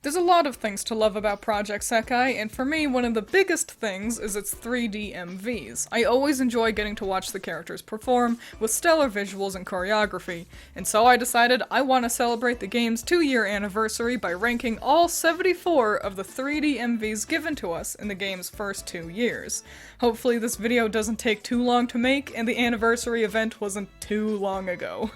There's a lot of things to love about Project Sekai, and for me, one of the biggest things is its 3D MVs. I always enjoy getting to watch the characters perform, with stellar visuals and choreography, and so I decided I want to celebrate the game's 2-year anniversary by ranking all 74 of the 3D MVs given to us in the game's first 2 years. Hopefully this video doesn't take too long to make, and the anniversary event wasn't too long ago.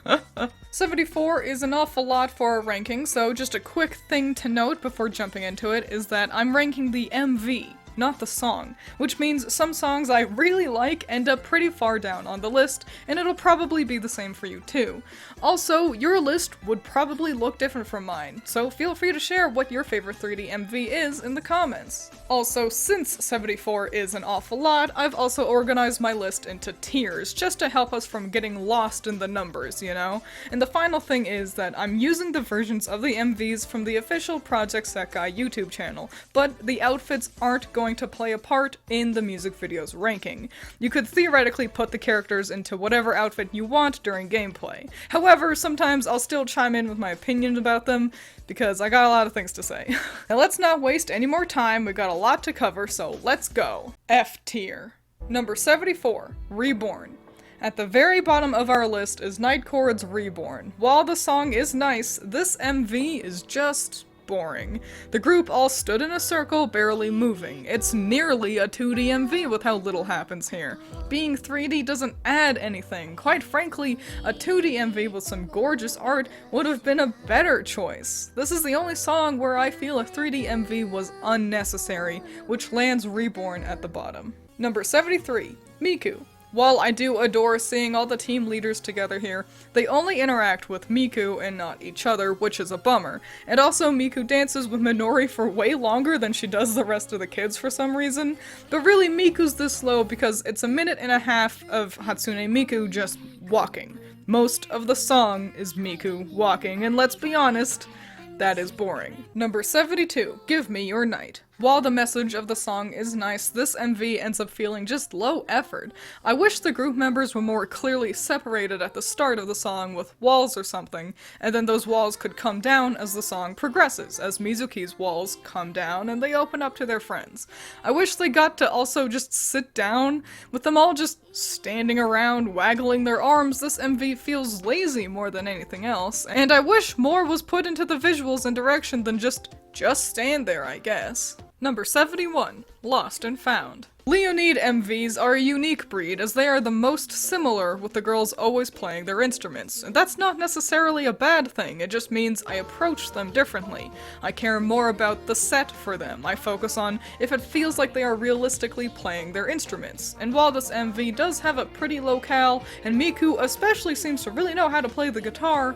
74 is an awful lot for a ranking, so just a quick thing to note before jumping into it is that I'm ranking the MV, not the song, which means some songs I really like end up pretty far down on the list, and it'll probably be the same for you too. Also, your list would probably look different from mine, so feel free to share what your favorite 3D MV is in the comments. Also, since 74 is an awful lot, I've also organized my list into tiers, just to help us from getting lost in the numbers, you know? And the final thing is that I'm using the versions of the MVs from the official Project Sekai YouTube channel, but the outfits aren't going to play a part in the music video's ranking. You could theoretically put the characters into whatever outfit you want during gameplay. However, sometimes I'll still chime in with my opinions about them, because I got a lot of things to say. Now let's not waste any more time, we've got a lot to cover, so let's go. F tier. Number 74, Reborn. At the very bottom of our list is Nightcord's Reborn. While the song is nice, this MV is just boring. The group all stood in a circle, barely moving. It's nearly a 2D MV with how little happens here. Being 3D doesn't add anything. Quite frankly, a 2D MV with some gorgeous art would have been a better choice. This is the only song where I feel a 3D MV was unnecessary, which lands Reborn at the bottom. Number 73, Miku. While I do adore seeing all the team leaders together here, they only interact with Miku and not each other, which is a bummer. And also, Miku dances with Minori for way longer than she does the rest of the kids for some reason. But really, Miku's this slow because it's 1.5 minutes of Hatsune Miku just walking. Most of the song is Miku walking, and let's be honest, that is boring. Number 72, Give Me Your Night. While the message of the song is nice, this MV ends up feeling just low effort. I wish the group members were more clearly separated at the start of the song with walls or something, and then those walls could come down as the song progresses, as Mizuki's walls come down and they open up to their friends. I wish they got to also just sit down. With them all just standing around, waggling their arms, this MV feels lazy more than anything else, and I wish more was put into the visuals and direction than just stand there, I guess. Number 71, Lost and Found. Leoneed MVs are a unique breed, as they are the most similar, with the girls always playing their instruments. And that's not necessarily a bad thing, it just means I approach them differently. I care more about the set for them. I focus on if it feels like they are realistically playing their instruments. And while this MV does have a pretty locale, and Miku especially seems to really know how to play the guitar,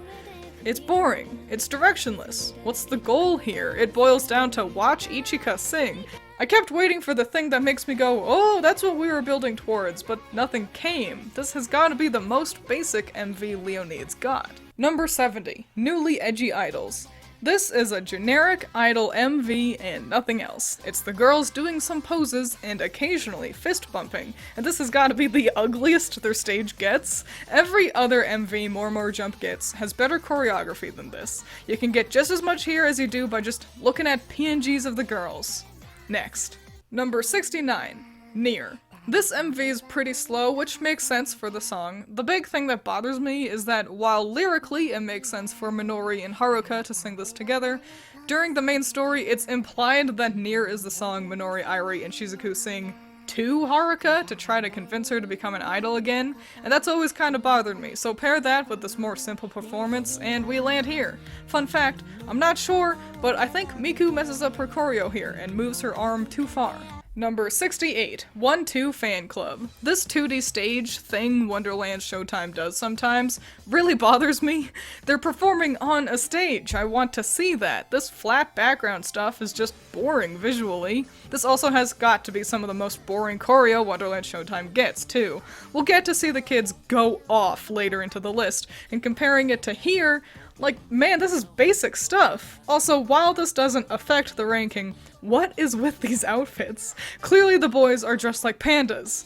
it's boring. It's directionless. What's the goal here? It boils down to watch Ichika sing. I kept waiting for the thing that makes me go, oh, that's what we were building towards, but nothing came. This has got to be the most basic MV Leoneed's got. Number 70, Newly Edgy Idols. This is a generic idol MV and nothing else. It's the girls doing some poses and occasionally fist bumping, and this has got to be the ugliest their stage gets. Every other MV More Jump gets has better choreography than this. You can get just as much here as you do by just looking at PNGs of the girls. Next. Number 69, Near. This MV is pretty slow, which makes sense for the song. The big thing that bothers me is that while lyrically it makes sense for Minori and Haruka to sing this together, during the main story it's implied that Near is the song Minori, Irie, and Shizuku sing to Haruka to try to convince her to become an idol again, and that's always kind of bothered me, so pair that with this more simple performance, and we land here. Fun fact, I'm not sure, but I think Miku messes up her choreo here and moves her arm too far. Number 68, 1-2 Fan Club. This 2D stage thing Wonderland Showtime does sometimes really bothers me. They're performing on a stage. I want to see that. This flat background stuff is just boring visually. This also has got to be some of the most boring choreo Wonderland Showtime gets, too. We'll get to see the kids go off later into the list, and comparing it to here, like, man, this is basic stuff. Also, while this doesn't affect the ranking, what is with these outfits? Clearly the boys are dressed like pandas.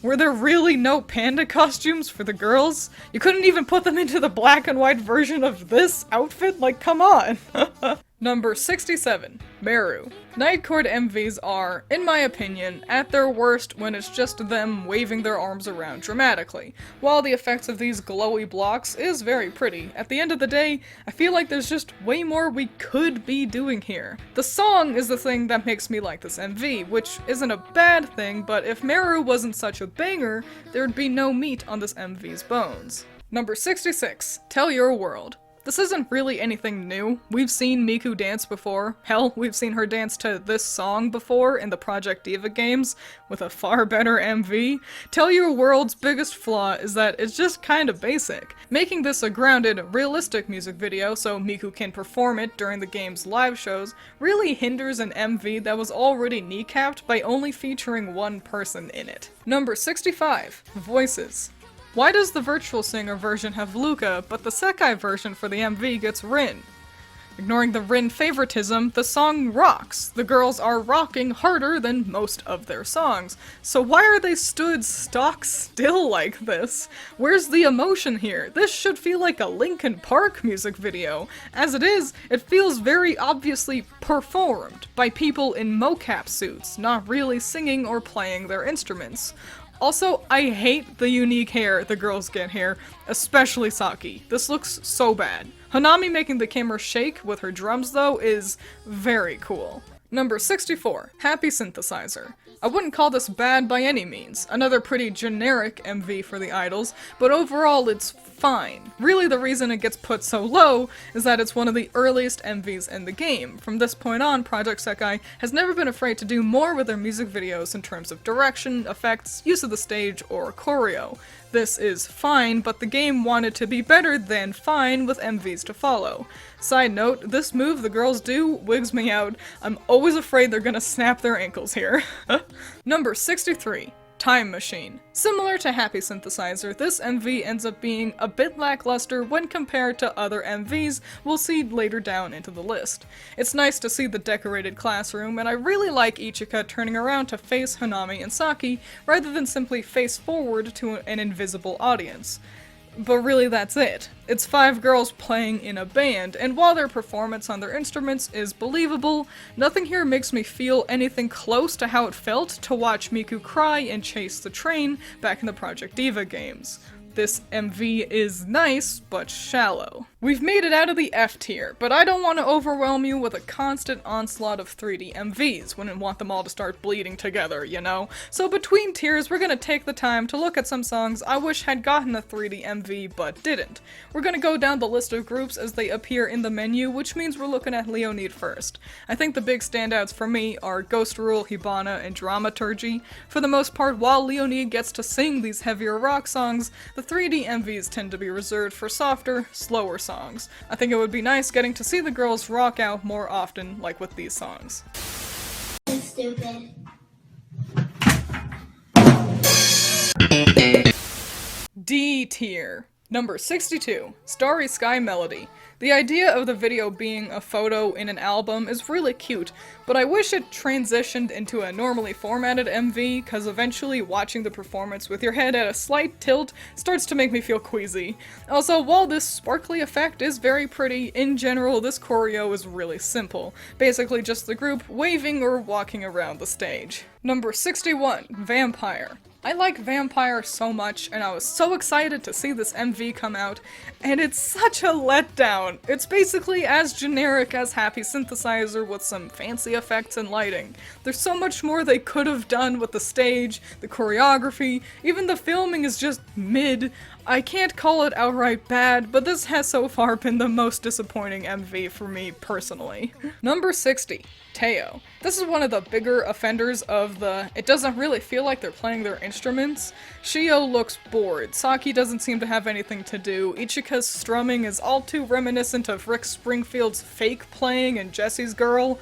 Were there really no panda costumes for the girls? You couldn't even put them into the black and white version of this outfit? Like, come on! Number 67, Meru. Nightcord MVs are, in my opinion, at their worst when it's just them waving their arms around dramatically. While the effects of these glowy blocks is very pretty, at the end of the day, I feel like there's just way more we could be doing here. The song is the thing that makes me like this MV, which isn't a bad thing, but if Meru wasn't such a banger, there'd be no meat on this MV's bones. Number 66, Tell Your World. This isn't really anything new. We've seen Miku dance before. Hell, we've seen her dance to this song before in the Project Diva games, with a far better MV. Tell Your World's biggest flaw is that it's just kinda basic. Making this a grounded, realistic music video so Miku can perform it during the game's live shows really hinders an MV that was already kneecapped by only featuring one person in it. Number 65, Voices. Why does the Virtual Singer version have Luca, but the Sekai version for the MV gets Rin? Ignoring the Rin favoritism, the song rocks. The girls are rocking harder than most of their songs. So why are they stood stock still like this? Where's the emotion here? This should feel like a Linkin Park music video. As it is, it feels very obviously performed by people in mocap suits, not really singing or playing their instruments. Also, I hate the unique hair the girls get here, especially Saki. This looks so bad. Hanami making the camera shake with her drums, though, is very cool. Number 64, Happy Synthesizer. I wouldn't call this bad by any means. Another pretty generic MV for the idols, but overall it's fine. Really the reason it gets put so low is that it's one of the earliest MVs in the game. From this point on, Project Sekai has never been afraid to do more with their music videos in terms of direction, effects, use of the stage, or choreo. This is fine, but the game wanted to be better than fine with MVs to follow. Side note, this move the girls do wigs me out. I'm always afraid they're gonna snap their ankles here. Number 63. Time Machine. Similar to Happy Synthesizer, this MV ends up being a bit lackluster when compared to other MVs we'll see later down into the list. It's nice to see the decorated classroom, and I really like Ichika turning around to face Hanami and Saki rather than simply face forward to an invisible audience. But really that's it. It's 5 girls playing in a band, and while their performance on their instruments is believable, nothing here makes me feel anything close to how it felt to watch Miku cry and chase the train back in the Project Diva games. This MV is nice, but shallow. We've made it out of the F tier, but I don't want to overwhelm you with a constant onslaught of 3D MVs. Wouldn't want them all to start bleeding together, you know? So between tiers, we're gonna take the time to look at some songs I wish had gotten a 3D MV but didn't. We're gonna go down the list of groups as they appear in the menu, which means we're looking at Leoneed first. I think the big standouts for me are Ghost Rule, Hibana, and Dramaturgy. For the most part, while Leoneed gets to sing these heavier rock songs, the 3D MVs tend to be reserved for softer, slower songs. I think it would be nice getting to see the girls rock out more often, like with these songs. Stupid. D tier. Number 62, Starry Sky Melody. The idea of the video being a photo in an album is really cute, but I wish it transitioned into a normally formatted MV, cause eventually watching the performance with your head at a slight tilt starts to make me feel queasy. Also, while this sparkly effect is very pretty, in general this choreo is really simple. Basically just the group waving or walking around the stage. Number 61, Vampire. I like Vampire so much, and I was so excited to see this MV come out, and it's such a letdown. It's basically as generic as Happy Synthesizer with some fancy effects and lighting. There's so much more they could have done with the stage, the choreography, even the filming is just mid. I can't call it outright bad, but this has so far been the most disappointing MV for me personally. Number 60, Teo. This is one of the bigger offenders of the it doesn't really feel like they're playing their instruments. Shio looks bored, Saki doesn't seem to have anything to do, Ichika's strumming is all too reminiscent of Rick Springfield's Fake playing in Jessie's Girl,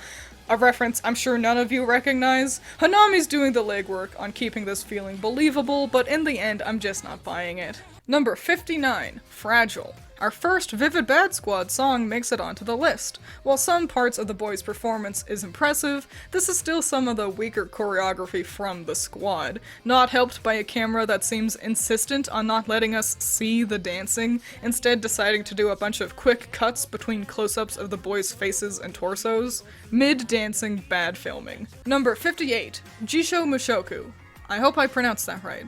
a reference I'm sure none of you recognize. Hanami's doing the legwork on keeping this feeling believable, but in the end I'm just not buying it. Number 59, Fragile. Our first Vivid Bad Squad song makes it onto the list. While some parts of the boys' performance is impressive, this is still some of the weaker choreography from the squad, not helped by a camera that seems insistent on not letting us see the dancing, instead deciding to do a bunch of quick cuts between close-ups of the boys' faces and torsos. Mid-dancing bad filming. Number 58, Jisho Mushoku. I hope I pronounced that right.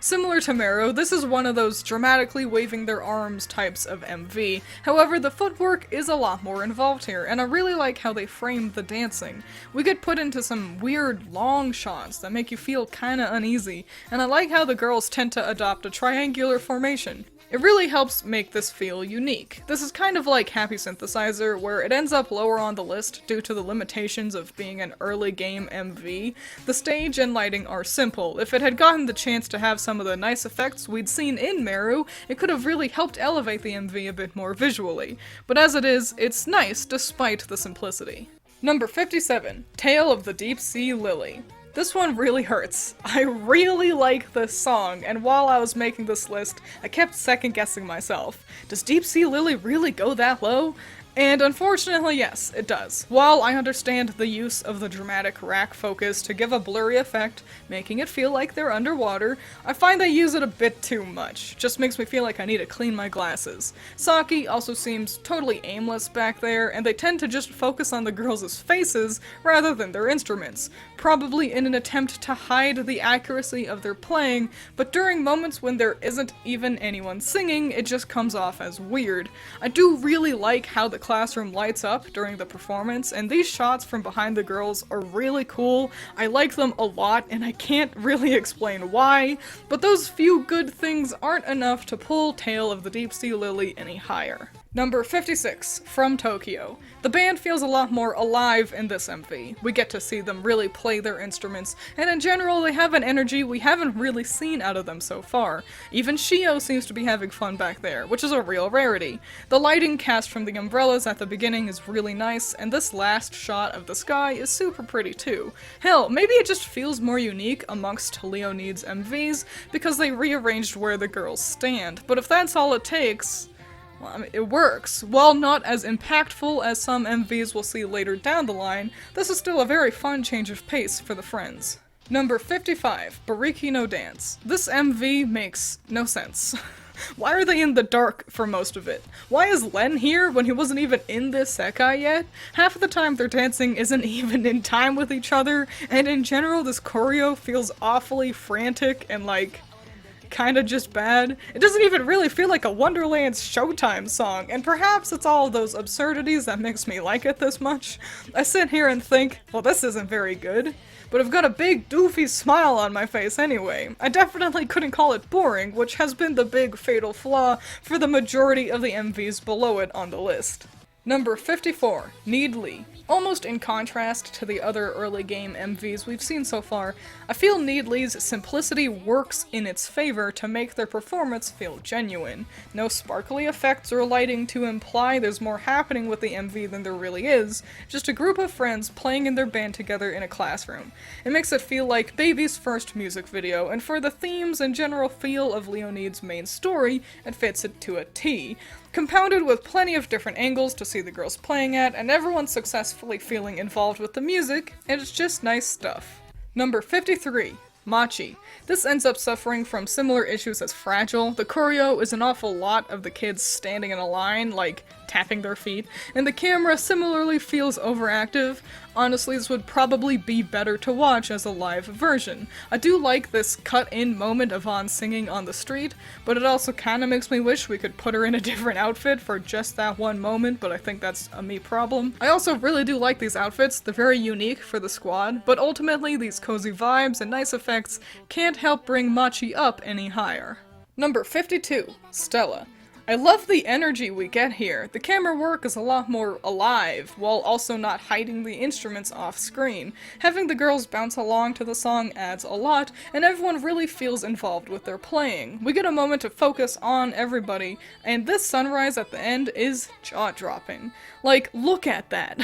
Similar to Meru, this is one of those dramatically waving their arms types of MV. However, the footwork is a lot more involved here, and I really like how they framed the dancing. We get put into some weird long shots that make you feel kinda uneasy, and I like how the girls tend to adopt a triangular formation. It really helps make this feel unique. This is kind of like Happy Synthesizer, where it ends up lower on the list due to the limitations of being an early game MV. The stage and lighting are simple. If it had gotten the chance to have some of the nice effects we'd seen in Meru, it could have really helped elevate the MV a bit more visually. But as it is, it's nice despite the simplicity. Number 57, Tale of the Deep Sea Lily. This one really hurts. I really like this song, and while I was making this list, I kept second-guessing myself. Does Deep Sea Lily really go that low? And unfortunately, yes, it does. While I understand the use of the dramatic rack focus to give a blurry effect, making it feel like they're underwater, I find they use it a bit too much. Just makes me feel like I need to clean my glasses. Saki also seems totally aimless back there, and they tend to just focus on the girls' faces rather than their instruments, probably in an attempt to hide the accuracy of their playing, but during moments when there isn't even anyone singing, it just comes off as weird. I do really like how the classroom lights up during the performance, and these shots from behind the girls are really cool. I like them a lot, and I can't really explain why, but those few good things aren't enough to pull Tale of the Deep Sea Lily any higher. Number 56, From Tokyo. The band feels a lot more alive in this MV. We get to see them really play their instruments, and in general they have an energy we haven't really seen out of them so far. Even Shio seems to be having fun back there, which is a real rarity. The lighting cast from the umbrellas at the beginning is really nice, and this last shot of the sky is super pretty too. Hell, maybe it just feels more unique amongst Leoneed's MVs because they rearranged where the girls stand, but if that's all it takes, well, I mean, it works. While not as impactful as some MVs we'll see later down the line, this is still a very fun change of pace for the friends. Number 55, Bariki no Dance. This MV makes no sense. Why are they in the dark for most of it? Why is Len here when he wasn't even in this Sekai yet? Half of the time their dancing isn't even in time with each other, and in general this choreo feels awfully frantic and like kinda just bad. It doesn't even really feel like a Wonderland Showtime song, and perhaps it's all of those absurdities that makes me like it this much. I sit here and think, well, this isn't very good, but I've got a big doofy smile on my face anyway. I definitely couldn't call it boring, which has been the big fatal flaw for the majority of the MVs below it on the list. Number 54, Needly. Almost in contrast to the other early game MVs we've seen so far, I feel Needly's simplicity works in its favor to make their performance feel genuine. No sparkly effects or lighting to imply there's more happening with the MV than there really is, just a group of friends playing in their band together in a classroom. It makes it feel like Baby's first music video, and for the themes and general feel of Leoneed's main story, it fits it to a T. Compounded with plenty of different angles to see the girls playing at, and everyone successfully feeling involved with the music, and it's just nice stuff. Number 53, Machi. This ends up suffering from similar issues as Fragile. The choreo is an awful lot of the kids standing in a line, like tapping their feet, and the camera similarly feels overactive. Honestly, this would probably be better to watch as a live version. I do like this cut-in moment of Vaughn singing on the street, but it also kinda makes me wish we could put her in a different outfit for just that one moment, but I think that's a me problem. I also really do like these outfits, they're very unique for the squad, but ultimately these cozy vibes and nice effects can't help bring Machi up any higher. Number 52, Stella. I love the energy we get here. The camera work is a lot more alive, while also not hiding the instruments off screen. Having the girls bounce along to the song adds a lot, and everyone really feels involved with their playing. We get a moment to focus on everybody, and this sunrise at the end is jaw-dropping. Like, look at that.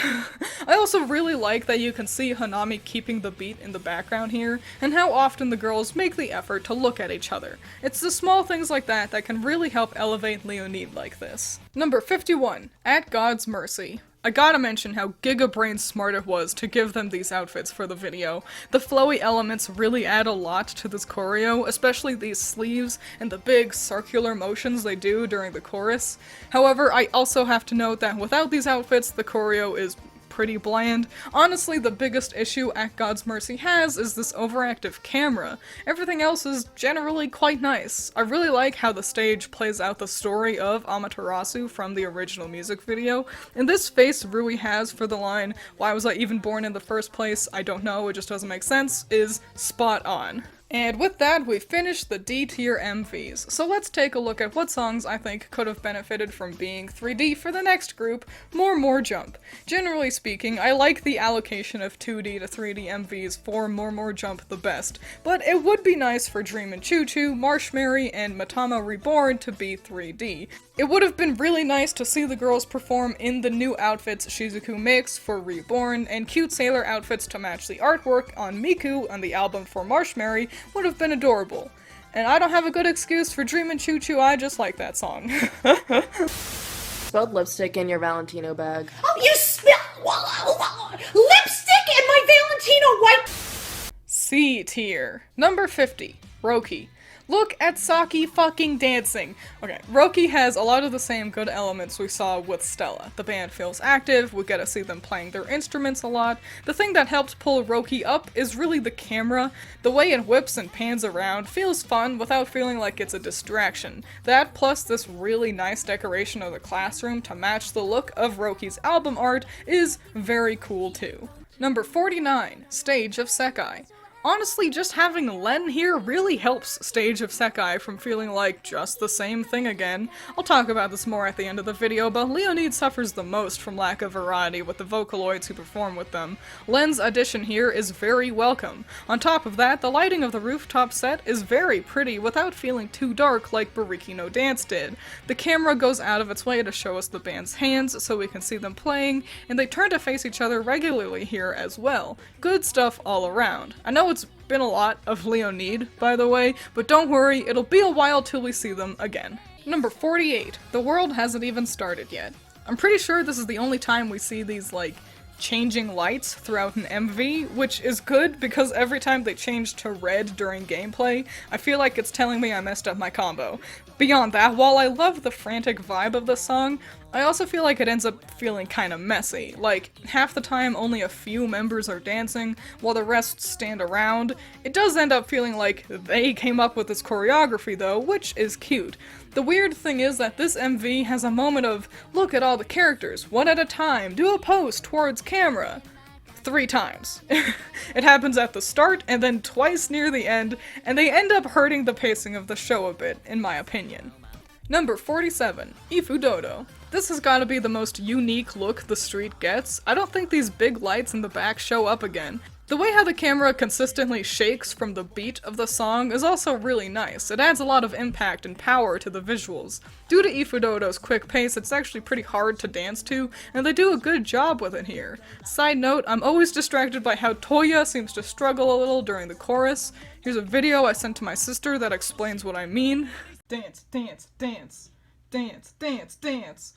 I also really like that you can see Hanami keeping the beat in the background here, and how often the girls make the effort to look at each other. It's the small things like that that can really help elevate Leoneed like this. Number 51, At God's Mercy. I gotta mention how giga-brain smart it was to give them these outfits for the video. The flowy elements really add a lot to this choreo, especially these sleeves and the big circular motions they do during the chorus. However, I also have to note that without these outfits, the choreo is pretty bland. Honestly, the biggest issue At God's Mercy has is this overactive camera. Everything else is generally quite nice. I really like how the stage plays out the story of Amaterasu from the original music video, and this face Rui has for the line, "Why was I even born in the first place? I don't know, it just doesn't make sense," is spot on. And with that, we've finished the D-tier MVs, so let's take a look at what songs I think could have benefited from being 3D for the next group, More Jump. Generally speaking, I like the allocation of 2D to 3D MVs for More Jump the best, but it would be nice for Dream and Choo Choo, Marshmary, and Matama Reborn to be 3D. It would have been really nice to see the girls perform in the new outfits Shizuku makes for Reborn, and cute sailor outfits to match the artwork on Miku on the album for Marshmary would have been adorable. And I don't have a good excuse for Dream and Choo Choo, I just like that song. Spilled lipstick in your Valentino bag. Oh, you spilled lipstick in my Valentino white. C tier. Number 50, Roki. Look at Saki fucking dancing! Okay, Roki has a lot of the same good elements we saw with Stella. The band feels active, we get to see them playing their instruments a lot. The thing that helps pull Roki up is really the camera. The way it whips and pans around feels fun without feeling like it's a distraction. That plus this really nice decoration of the classroom to match the look of Roki's album art is very cool too. Number 49, Stage of Sekai. Honestly, just having Len here really helps Stage of Sekai from feeling like just the same thing again. I'll talk about this more at the end of the video, but Leoneed suffers the most from lack of variety with the Vocaloids who perform with them. Len's addition here is very welcome. On top of that, the lighting of the rooftop set is very pretty without feeling too dark like Bariki no Dance did. The camera goes out of its way to show us the band's hands so we can see them playing, and they turn to face each other regularly here as well. Good stuff all around. I know it's been a lot of Leoneed, by the way, but don't worry, it'll be a while till we see them again. Number 48. The world hasn't even started yet. I'm pretty sure this is the only time we see these, like, changing lights throughout an MV, which is good because every time they change to red during gameplay, I feel like it's telling me I messed up my combo. Beyond that, while I love the frantic vibe of the song, I also feel like it ends up feeling kinda messy. Like, half the time only a few members are dancing, while the rest stand around. It does end up feeling like they came up with this choreography though, which is cute. The weird thing is that this MV has a moment of, look at all the characters, one at a time, do a pose towards camera. 3 times. It happens at the start, and then twice near the end, and they end up hurting the pacing of the show a bit, in my opinion. Number 47, Ifudodo. This has gotta be the most unique look the street gets. I don't think these big lights in the back show up again. The way how the camera consistently shakes from the beat of the song is also really nice. It adds a lot of impact and power to the visuals. Due to Ifudodo's quick pace, it's actually pretty hard to dance to, and they do a good job with it here. Side note, I'm always distracted by how Toya seems to struggle a little during the chorus. Here's a video I sent to my sister that explains what I mean. Dance, dance, dance, dance, dance, dance.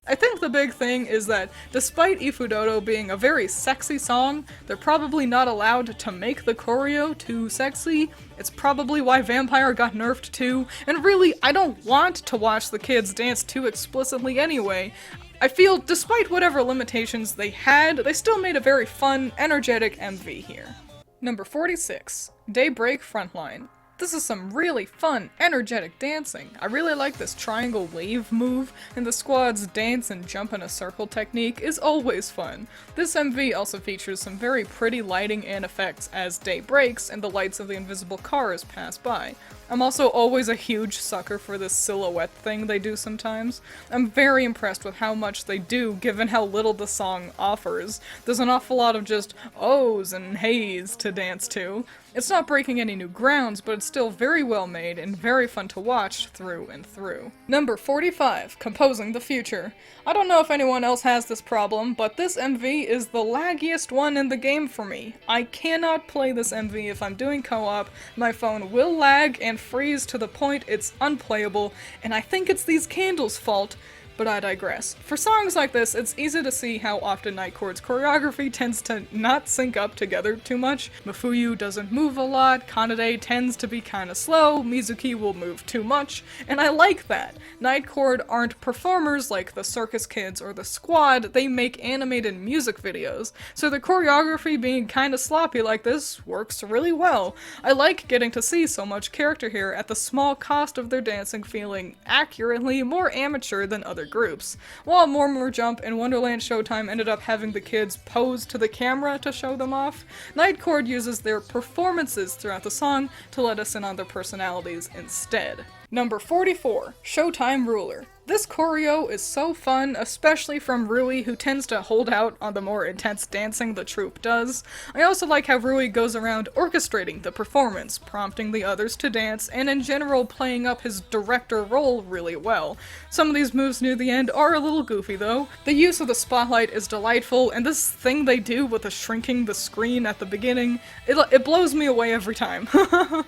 I think the big thing is that despite Ifudodo being a very sexy song, they're probably not allowed to make the choreo too sexy. It's probably why Vampire got nerfed too, and really, I don't want to watch the kids dance too explicitly anyway. I feel, despite whatever limitations they had, they still made a very fun, energetic MV here. Number 46, Daybreak Frontline. This is some really fun, energetic dancing. I really like this triangle wave move, and the squad's dance and jump in a circle technique is always fun. This MV also features some very pretty lighting and effects as day breaks and the lights of the invisible cars pass by. I'm also always a huge sucker for this silhouette thing they do sometimes. I'm very impressed with how much they do given how little the song offers. There's an awful lot of just ohs and heys to dance to. It's not breaking any new grounds, but it's still very well made and very fun to watch through and through. Number 45, Composing the Future. I don't know if anyone else has this problem, but this MV is the laggiest one in the game for me. I cannot play this MV if I'm doing co-op, my phone will lag and freeze to the point it's unplayable, and I think it's these candles' fault. But I digress. For songs like this, it's easy to see how often Nightcord's choreography tends to not sync up together too much. Mafuyu doesn't move a lot, Kanade tends to be kinda slow, Mizuki will move too much, and I like that. Nightcord aren't performers like the Circus Kids or the Squad, they make animated music videos, so the choreography being kinda sloppy like this works really well. I like getting to see so much character here at the small cost of their dancing feeling accurately more amateur than other groups. While Murmur Jump and Wonderland Showtime ended up having the kids pose to the camera to show them off, Nightcord uses their performances throughout the song to let us in on their personalities instead. Number 44, Showtime Ruler. This choreo is so fun, especially from Rui, who tends to hold out on the more intense dancing the troupe does. I also like how Rui goes around orchestrating the performance, prompting the others to dance, and in general playing up his director role really well. Some of these moves near the end are a little goofy though. The use of the spotlight is delightful, and this thing they do with the shrinking the screen at the beginning, it blows me away every time.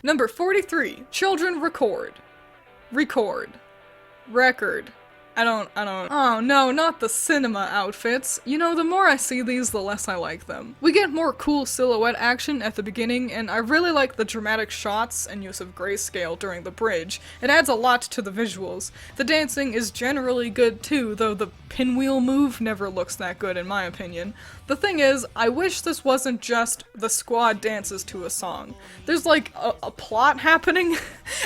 Number 43, Children Record. Record. Oh no, not the cinema outfits. You know, the more I see these, the less I like them. We get more cool silhouette action at the beginning, and I really like the dramatic shots and use of grayscale during the bridge. It adds a lot to the visuals. The dancing is generally good too, though the pinwheel move never looks that good in my opinion. The thing is, I wish this wasn't just the squad dances to a song. There's like a plot happening,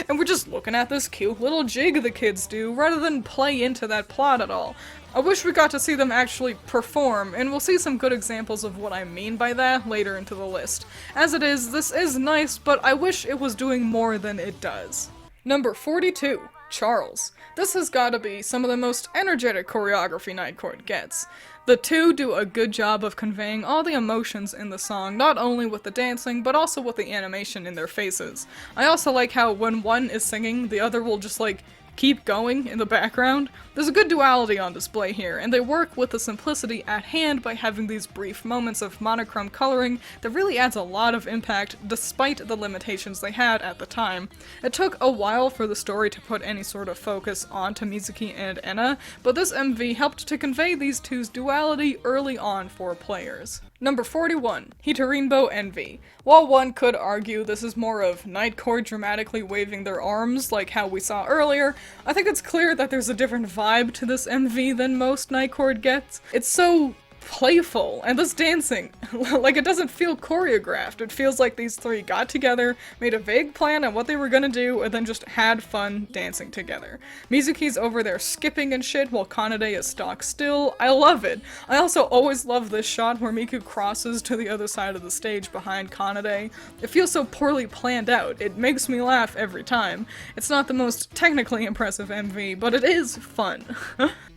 and we're just looking at this cute little jig the kids do, rather than play into that plot at all. I wish we got to see them actually perform, and we'll see some good examples of what I mean by that later into the list. As it is, this is nice, but I wish it was doing more than it does. Number 42, Charles. This has gotta be some of the most energetic choreography Nightcord gets. The two do a good job of conveying all the emotions in the song, not only with the dancing, but also with the animation in their faces. I also like how when one is singing, the other will just like keep going in the background. There's a good duality on display here, and they work with the simplicity at hand by having these brief moments of monochrome coloring that really adds a lot of impact despite the limitations they had at the time. It took a while for the story to put any sort of focus onto Mizuki and Enna, but this MV helped to convey these two's duality early on for players. Number 41, Hitorinbo Envy. While one could argue this is more of Nightcord dramatically waving their arms like how we saw earlier, I think it's clear that there's a different vibe to this MV than most Nightcord gets. It's so playful, and this dancing, like it doesn't feel choreographed. It feels like these three got together, made a vague plan on what they were gonna do, and then just had fun dancing together. Mizuki's over there skipping and shit while Kanade is stock still. I love it. I also always love this shot where Miku crosses to the other side of the stage behind Kanade. It feels so poorly planned out. It makes me laugh every time. It's not the most technically impressive MV, but it is fun.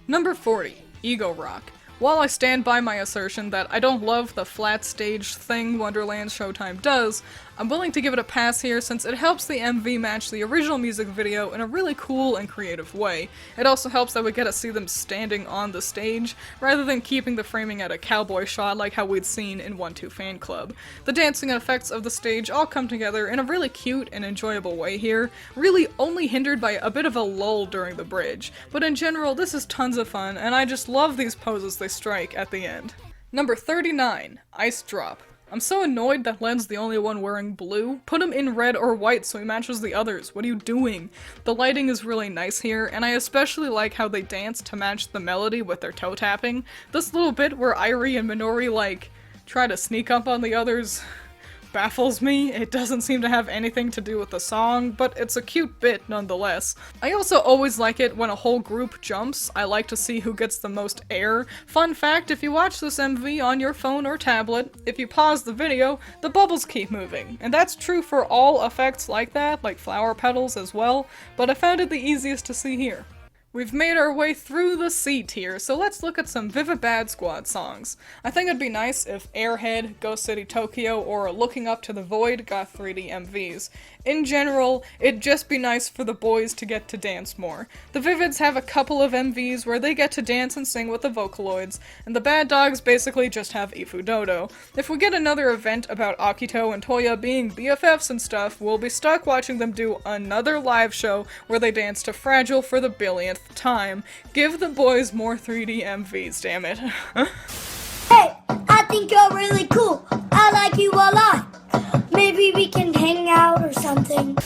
Number 40, Ego Rock. While I stand by my assertion that I don't love the flat stage thing Wonderland Showtime does, I'm willing to give it a pass here since it helps the MV match the original music video in a really cool and creative way. It also helps that we get to see them standing on the stage, rather than keeping the framing at a cowboy shot like how we'd seen in 1-2 Fan Club. The dancing and effects of the stage all come together in a really cute and enjoyable way here, really only hindered by a bit of a lull during the bridge. But in general, this is tons of fun, and I just love these poses they strike at the end. Number 39, Ice Drop. I'm so annoyed that Len's the only one wearing blue. Put him in red or white so he matches the others. What are you doing? The lighting is really nice here, and I especially like how they dance to match the melody with their toe tapping. This little bit where Irie and Minori, like, try to sneak up on the others baffles me. It doesn't seem to have anything to do with the song, but it's a cute bit nonetheless. I also always like it when a whole group jumps. I like to see who gets the most air. Fun fact, if you watch this MV on your phone or tablet, if you pause the video, the bubbles keep moving. And that's true for all effects like that, like flower petals as well, but I found it the easiest to see here. We've made our way through the C tier, so let's look at some Vivid Bad Squad songs. I think it'd be nice if Airhead, Ghost City Tokyo, or Looking Up to the Void got 3D MVs. In general, it'd just be nice for the boys to get to dance more. The Vivids have a couple of MVs where they get to dance and sing with the Vocaloids, and the Bad Dogs basically just have Ifudodo. If we get another event about Akito and Toya being BFFs and stuff, we'll be stuck watching them do another live show where they dance to Fragile for the billionth time. Give the boys more 3D MVs, damn it. Hey, I think you're really cool. I like you a lot. Maybe we can hang out or something.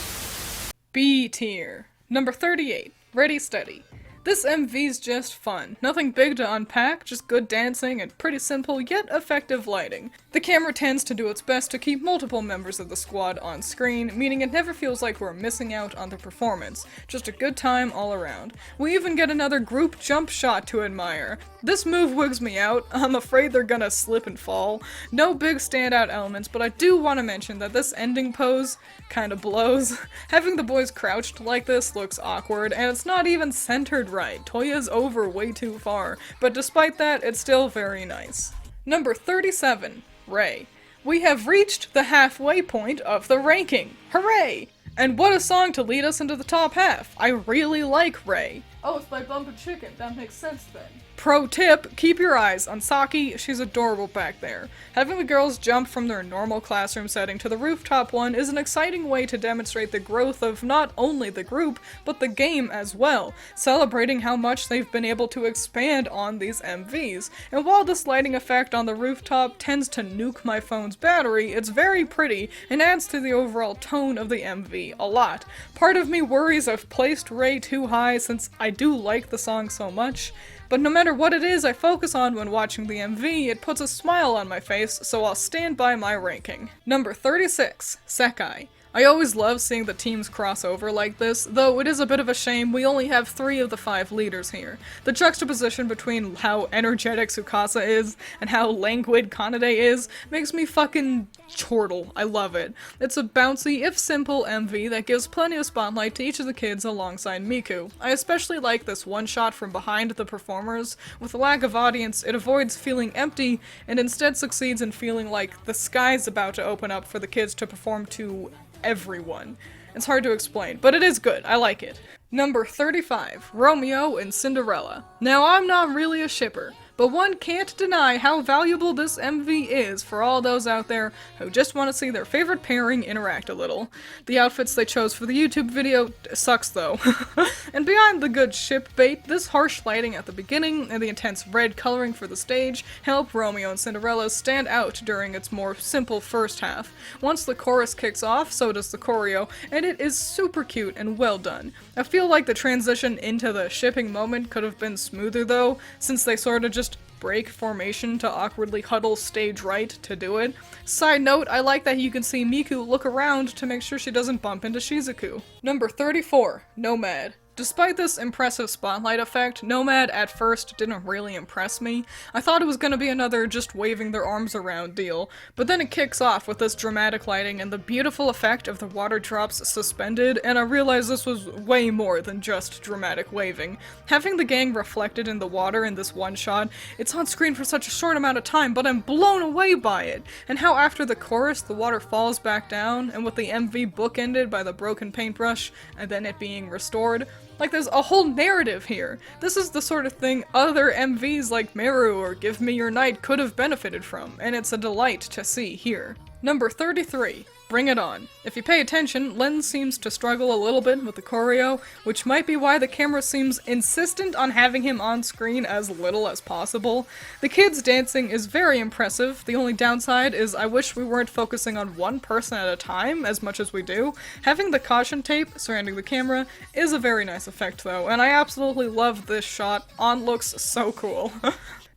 B tier. Number 38. Ready Steady. This MV's just fun. Nothing big to unpack, just good dancing and pretty simple yet effective lighting. The camera tends to do its best to keep multiple members of the squad on screen, meaning it never feels like we're missing out on the performance. Just a good time all around. We even get another group jump shot to admire. This move wigs me out. I'm afraid they're gonna slip and fall. No big standout elements, but I do want to mention that this ending pose kinda blows. Having the boys crouched like this looks awkward, and it's not even centered right. Toya's over way too far, but despite that, it's still very nice. Number 37. Ray. We have reached the halfway point of the ranking. Hooray! And what a song to lead us into the top half. I really like Ray. Oh, it's by Bumpin' Chicken. That makes sense then. Pro tip, keep your eyes on Saki, she's adorable back there. Having the girls jump from their normal classroom setting to the rooftop one is an exciting way to demonstrate the growth of not only the group, but the game as well, celebrating how much they've been able to expand on these MVs. And while this lighting effect on the rooftop tends to nuke my phone's battery, it's very pretty and adds to the overall tone of the MV a lot. Part of me worries I've placed Ray too high since I do like the song so much. But no matter what it is I focus on when watching the MV, it puts a smile on my face, so I'll stand by my ranking. Number 36. Sekai. I always love seeing the teams cross over like this, though it is a bit of a shame we only have 3 of the 5 leaders here. The juxtaposition between how energetic Tsukasa is and how languid Kanade is makes me fucking chortle. I love it. It's a bouncy, if simple, MV that gives plenty of spotlight to each of the kids alongside Miku. I especially like this one shot from behind the performers. With a lack of audience, it avoids feeling empty and instead succeeds in feeling like the sky's about to open up for the kids to perform to everyone. It's hard to explain, but it is good. I like it. Number 35. Romeo and Cinderella. Now, I'm not really a shipper, but one can't deny how valuable this MV is for all those out there who just want to see their favorite pairing interact a little. The outfits they chose for the YouTube video sucks though. And beyond the good ship bait, this harsh lighting at the beginning and the intense red coloring for the stage help Romeo and Cinderella stand out during its more simple first half. Once the chorus kicks off, so does the choreo, and it is super cute and well done. I feel like the transition into the shipping moment could have been smoother though, since they sort of just break formation to awkwardly huddle stage right to do it. Side note, I like that you can see Miku look around to make sure she doesn't bump into Shizuku. Number 34. Nomad. Despite this impressive spotlight effect, Nomad at first didn't really impress me. I thought it was gonna be another just waving their arms around deal, but then it kicks off with this dramatic lighting and the beautiful effect of the water drops suspended, and I realized this was way more than just dramatic waving. Having the gang reflected in the water in this one shot, it's on screen for such a short amount of time, but I'm blown away by it, and how after the chorus the water falls back down, and with the MV bookended by the broken paintbrush, and then it being restored. Like, there's a whole narrative here. This is the sort of thing other MVs like Meru or Give Me Your Night could have benefited from, and it's a delight to see here. Number 33. Bring It On. If you pay attention, Len seems to struggle a little bit with the choreo, which might be why the camera seems insistent on having him on screen as little as possible. The kids' dancing is very impressive. The only downside is I wish we weren't focusing on one person at a time as much as we do. Having the caution tape surrounding the camera is a very nice effect though, and I absolutely love this shot. On looks so cool.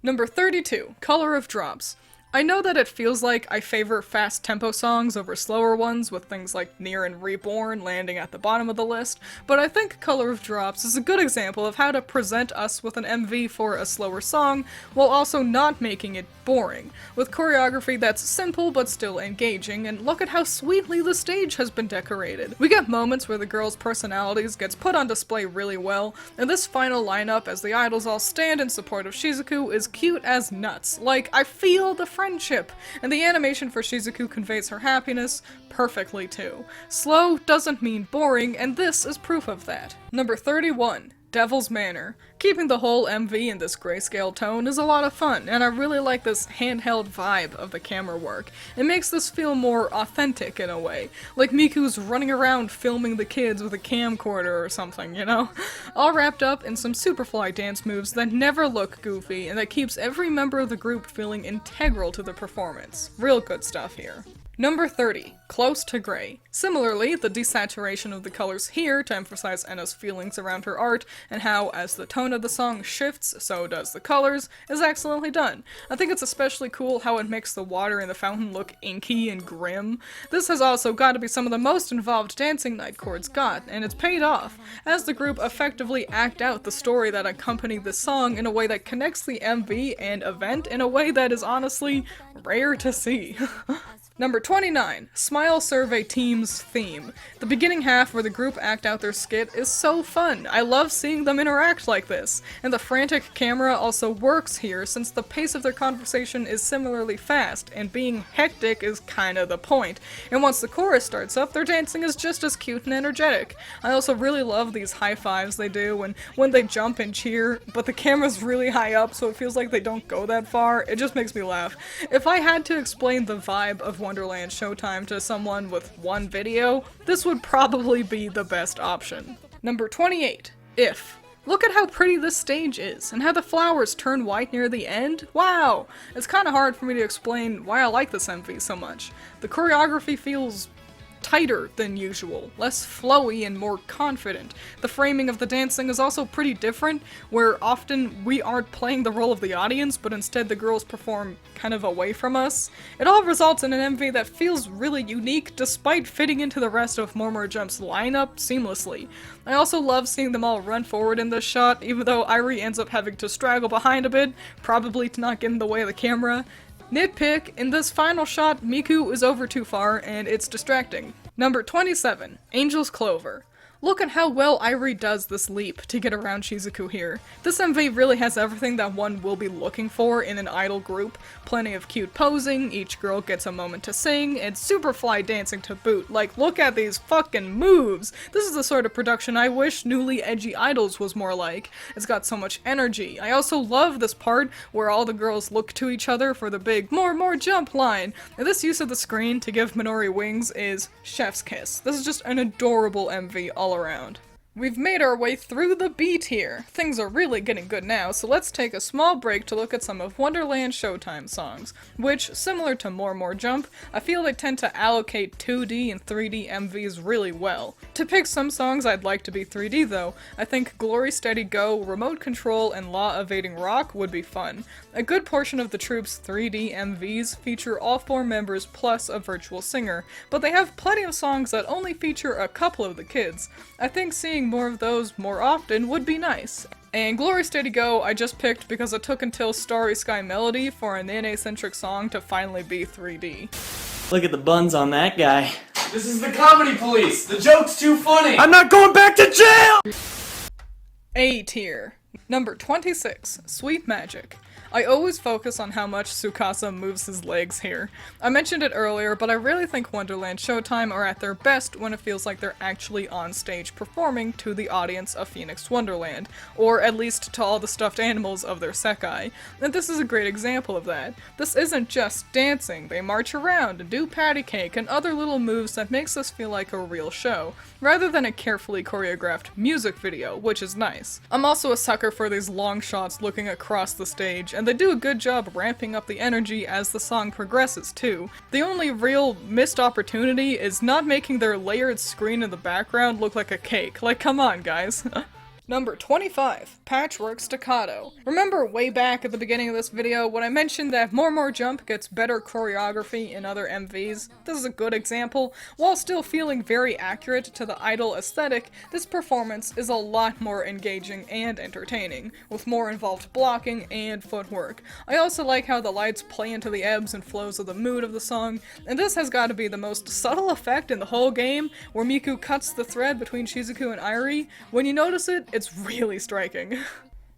Number 32. Color of Drops. I know that it feels like I favor fast tempo songs over slower ones, with things like Near and Reborn landing at the bottom of the list, but I think Color of Drops is a good example of how to present us with an MV for a slower song, while also not making it boring, with choreography that's simple but still engaging, and look at how sweetly the stage has been decorated. We get moments where the girls' personalities gets put on display really well, and this final lineup as the idols all stand in support of Shizuku is cute as nuts. Like, I feel the friendship, and the animation for Shizuku conveys her happiness perfectly too. Slow doesn't mean boring, and this is proof of that. Number 31. Devil's Manor. Keeping the whole MV in this grayscale tone is a lot of fun, and I really like this handheld vibe of the camera work. It makes this feel more authentic in a way, like Miku's running around filming the kids with a camcorder or something, you know? All wrapped up in some Superfly dance moves that never look goofy and that keeps every member of the group feeling integral to the performance. Real good stuff here. Number 30. Close to Gray. Similarly, the desaturation of the colors here to emphasize Enna's feelings around her art, and how, as the tone of the song shifts, so does the colors, is excellently done. I think it's especially cool how it makes the water in the fountain look inky and grim. This has also got to be some of the most involved dancing Nightcord's got, and it's paid off, as the group effectively act out the story that accompanied this song in a way that connects the MV and event in a way that is honestly rare to see. Number 29. Smile Survey Team's theme. The beginning half where the group act out their skit is so fun. I love seeing them interact like this. And the frantic camera also works here since the pace of their conversation is similarly fast, and being hectic is kinda the point. And once the chorus starts up, their dancing is just as cute and energetic. I also really love these high fives they do, and when they jump and cheer, but the camera's really high up so it feels like they don't go that far. It just makes me laugh. If I had to explain the vibe of Wonderland Showtime to someone with one video, this would probably be the best option. Number 28. If. Look at how pretty this stage is, and how the flowers turn white near the end. Wow! It's kinda hard for me to explain why I like this MV so much. The choreography feels tighter than usual, less flowy and more confident. The framing of the dancing is also pretty different, where often we aren't playing the role of the audience, but instead the girls perform kind of away from us. It all results in an MV that feels really unique, despite fitting into the rest of Murmur Jump's lineup seamlessly. I also love seeing them all run forward in this shot, even though Irie ends up having to straggle behind a bit, probably to not get in the way of the camera. Nitpick, in this final shot, Miku is over too far, and it's distracting. Number 27. Angel's Clover. Look at how well Irie does this leap to get around Shizuku here. This MV really has everything that one will be looking for in an idol group. Plenty of cute posing, each girl gets a moment to sing, and Superfly dancing to boot. Like, look at these fucking moves! This is the sort of production I wish Newly Edgy Idols was more like. It's got so much energy. I also love this part where all the girls look to each other for the big more jump line. And this use of the screen to give Minori wings is chef's kiss. This is just an adorable MV all around. We've made our way through the beat here. Things are really getting good now, so let's take a small break to look at some of Wonderland Showtime songs, which, similar to More Jump, I feel they tend to allocate 2D and 3D MVs really well. To pick some songs I'd like to be 3D though, I think Glory Steady Go, Remote Control, and Law Evading Rock would be fun. A good portion of the troupe's 3D MVs feature all 4 members plus a virtual singer, but they have plenty of songs that only feature a couple of the kids. I think seeing more of those more often would be nice. And Glory Steady Go I just picked because it took until Starry Sky Melody for a Nene-centric song to finally be 3D. Look at the buns on that guy. This is the comedy police! The joke's too funny! I'm not going back to jail! A tier. Number 26. Sweet Magic. I always focus on how much Tsukasa moves his legs here. I mentioned it earlier, but I really think Wonderland Showtime are at their best when it feels like they're actually on stage performing to the audience of Phoenix Wonderland, or at least to all the stuffed animals of their Sekai. And this is a great example of that. This isn't just dancing, they march around and do patty cake and other little moves that makes this feel like a real show, rather than a carefully choreographed music video, which is nice. I'm also a sucker for these long shots looking across the stage, and they do a good job ramping up the energy as the song progresses too. The only real missed opportunity is not making their layered screen in the background look like a cake. Like, come on, guys. Number 25, Patchwork Staccato. Remember way back at the beginning of this video when I mentioned that More Jump gets better choreography in other MVs? This is a good example. While still feeling very accurate to the idol aesthetic, this performance is a lot more engaging and entertaining, with more involved blocking and footwork. I also like how the lights play into the ebbs and flows of the mood of the song, and this has got to be the most subtle effect in the whole game, where Miku cuts the thread between Shizuku and Airi. When you notice it, it's really striking.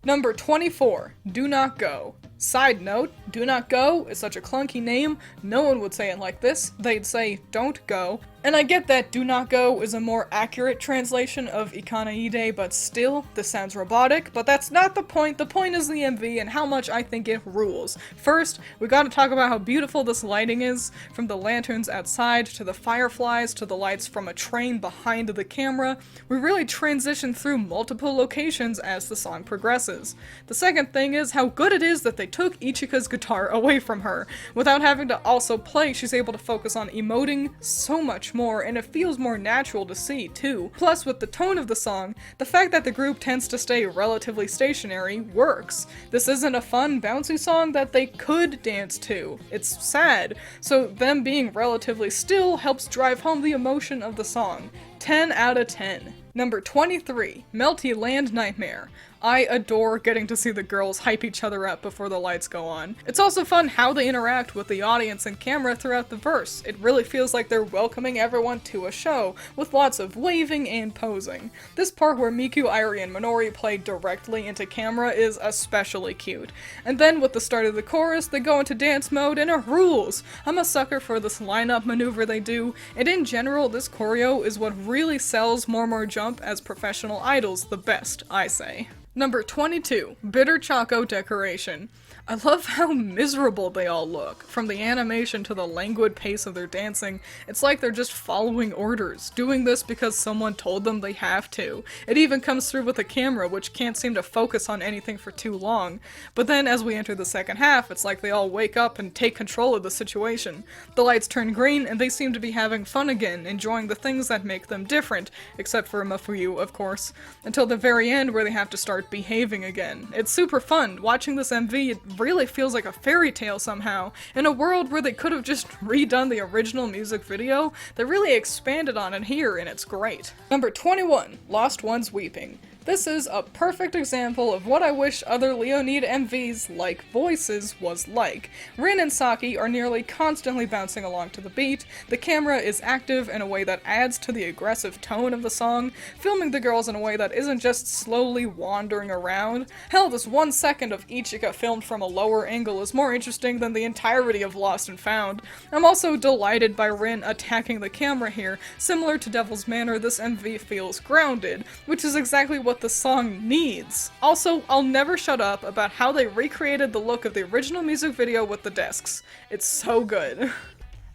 Number 24, Do Not Go. Side note, Do Not Go is such a clunky name, no one would say it like this, they'd say Don't Go. And I get that Do Not Go is a more accurate translation of Ikanaide, but still, this sounds robotic, but that's not the point is the MV and how much I think it rules. First, we gotta talk about how beautiful this lighting is, from the lanterns outside, to the fireflies, to the lights from a train behind the camera. We really transition through multiple locations as the song progresses. The second thing is how good it is that they took Ichika's guitar away from her. Without having to also play, she's able to focus on emoting so much more, and it feels more natural to see, too. Plus, with the tone of the song, the fact that the group tends to stay relatively stationary works. This isn't a fun, bouncy song that they could dance to. It's sad, so them being relatively still helps drive home the emotion of the song. 10 out of 10. Number 23, Melty Land Nightmare. I adore getting to see the girls hype each other up before the lights go on. It's also fun how they interact with the audience and camera throughout the verse. It really feels like they're welcoming everyone to a show, with lots of waving and posing. This part where Miku, Airi, and Minori play directly into camera is especially cute. And then with the start of the chorus, they go into dance mode and it rules! I'm a sucker for this lineup maneuver they do, and in general, this choreo is what really sells More Jump as professional idols the best, I say. Number 22, Bitter Choco Decoration. I love how miserable they all look. From the animation to the languid pace of their dancing, it's like they're just following orders, doing this because someone told them they have to. It even comes through with the camera, which can't seem to focus on anything for too long. But then as we enter the second half, it's like they all wake up and take control of the situation. The lights turn green and they seem to be having fun again, enjoying the things that make them different, except for Mafuyu, of course, until the very end where they have to start behaving again. It's super fun. Watching this MV, it really feels like a fairy tale somehow. In a world where they could have just redone the original music video, they really expanded on it here and it's great. Number 21, Lost Ones Weeping. This is a perfect example of what I wish other Leoneed MVs like Voices was like. Rin and Saki are nearly constantly bouncing along to the beat, the camera is active in a way that adds to the aggressive tone of the song, filming the girls in a way that isn't just slowly wandering around. Hell, this 1 second of Ichika filmed from a lower angle is more interesting than the entirety of Lost and Found. I'm also delighted by Rin attacking the camera here. Similar to Devil's Manor, this MV feels grounded, which is exactly what the song needs. Also, I'll never shut up about how they recreated the look of the original music video with the desks. It's so good.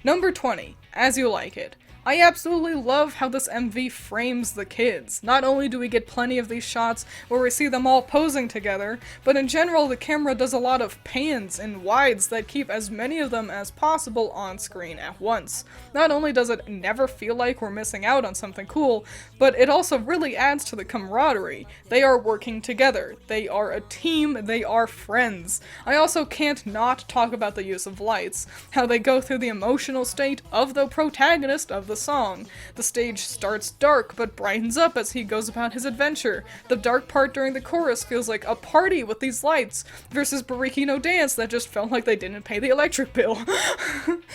Number 20, As You Like It. I absolutely love how this MV frames the kids. Not only do we get plenty of these shots where we see them all posing together, but in general the camera does a lot of pans and wides that keep as many of them as possible on screen at once. Not only does it never feel like we're missing out on something cool, but it also really adds to the camaraderie. They are working together, they are a team, they are friends. I also can't not talk about the use of lights, how they go through the emotional state of the protagonist of the song. The stage starts dark but brightens up as he goes about his adventure. The dark part during the chorus feels like a party with these lights, versus Bariki no Dance that just felt like they didn't pay the electric bill.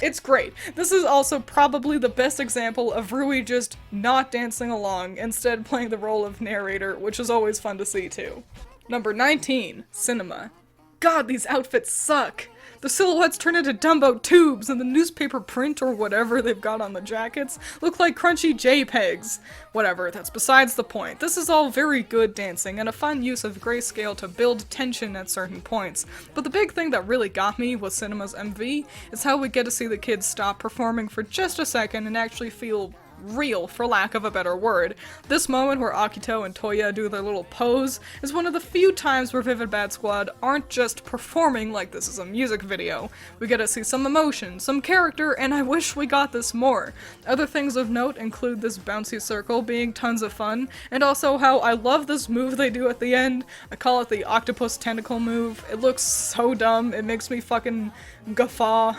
It's great. This is also probably the best example of Rui just not dancing along, instead playing the role of narrator, which is always fun to see too. Number 19, Cinema. God, these outfits suck! The silhouettes turn into Dumbo tubes, and the newspaper print or whatever they've got on the jackets look like crunchy JPEGs. Whatever, that's besides the point. This is all very good dancing and a fun use of grayscale to build tension at certain points. But the big thing that really got me with Cinema's MV is how we get to see the kids stop performing for just a second and actually feel real, for lack of a better word. This moment where Akito and Toya do their little pose is one of the few times where Vivid Bad Squad aren't just performing like this is a music video. We get to see some emotion, some character, and I wish we got this more. Other things of note include this bouncy circle being tons of fun, and also how I love this move they do at the end. I call it the octopus tentacle move. It looks so dumb, it makes me fucking guffaw.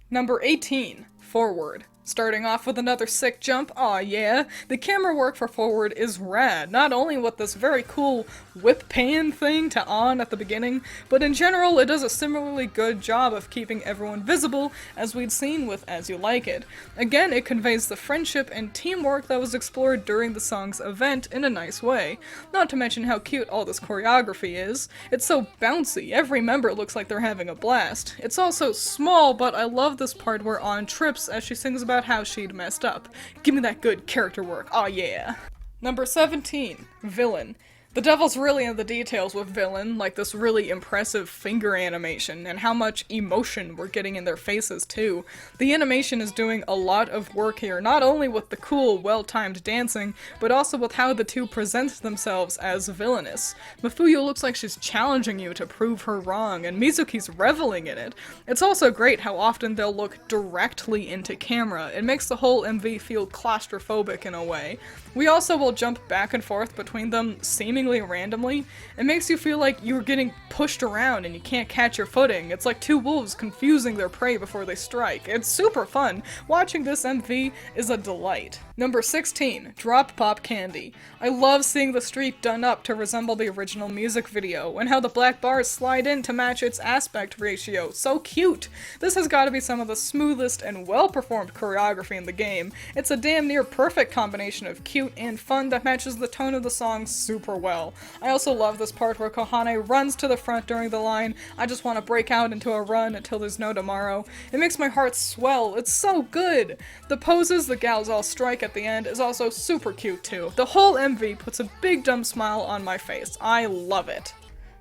Number 18, Forward. Starting off with another sick jump, aw yeah, the camera work for Forward is rad, not only with this very cool whip pan thing to on at the beginning, but in general it does a similarly good job of keeping everyone visible, as we'd seen with As You Like It. Again, it conveys the friendship and teamwork that was explored during the song's event in a nice way, not to mention how cute all this choreography is. It's so bouncy, every member looks like they're having a blast. It's also small, but I love this part where On trips as she sings about how she'd messed up. Give me that good character work, aw yeah. Number 17, Villain. The devil's really in the details with Villain, like this really impressive finger animation, and how much emotion we're getting in their faces too. The animation is doing a lot of work here, not only with the cool, well-timed dancing, but also with how the two present themselves as villainous. Mafuyu looks like she's challenging you to prove her wrong, and Mizuki's reveling in it. It's also great how often they'll look directly into camera. It makes the whole MV feel claustrophobic in a way. We also will jump back and forth between them seemingly randomly. It makes you feel like you're getting pushed around and you can't catch your footing. It's like two wolves confusing their prey before they strike. It's super fun. Watching this MV is a delight. Number 16, Drop Pop Candy. I love seeing the street done up to resemble the original music video, and how the black bars slide in to match its aspect ratio. So cute! This has got to be some of the smoothest and well-performed choreography in the game. It's a damn near perfect combination of cute and fun that matches the tone of the song super well. I also love this part where Kohane runs to the front during the line, "I just want to break out into a run until there's no tomorrow." It makes my heart swell. It's so good! The poses the gals all strike at the end is also super cute too. The whole MV puts a big dumb smile on my face. I love it.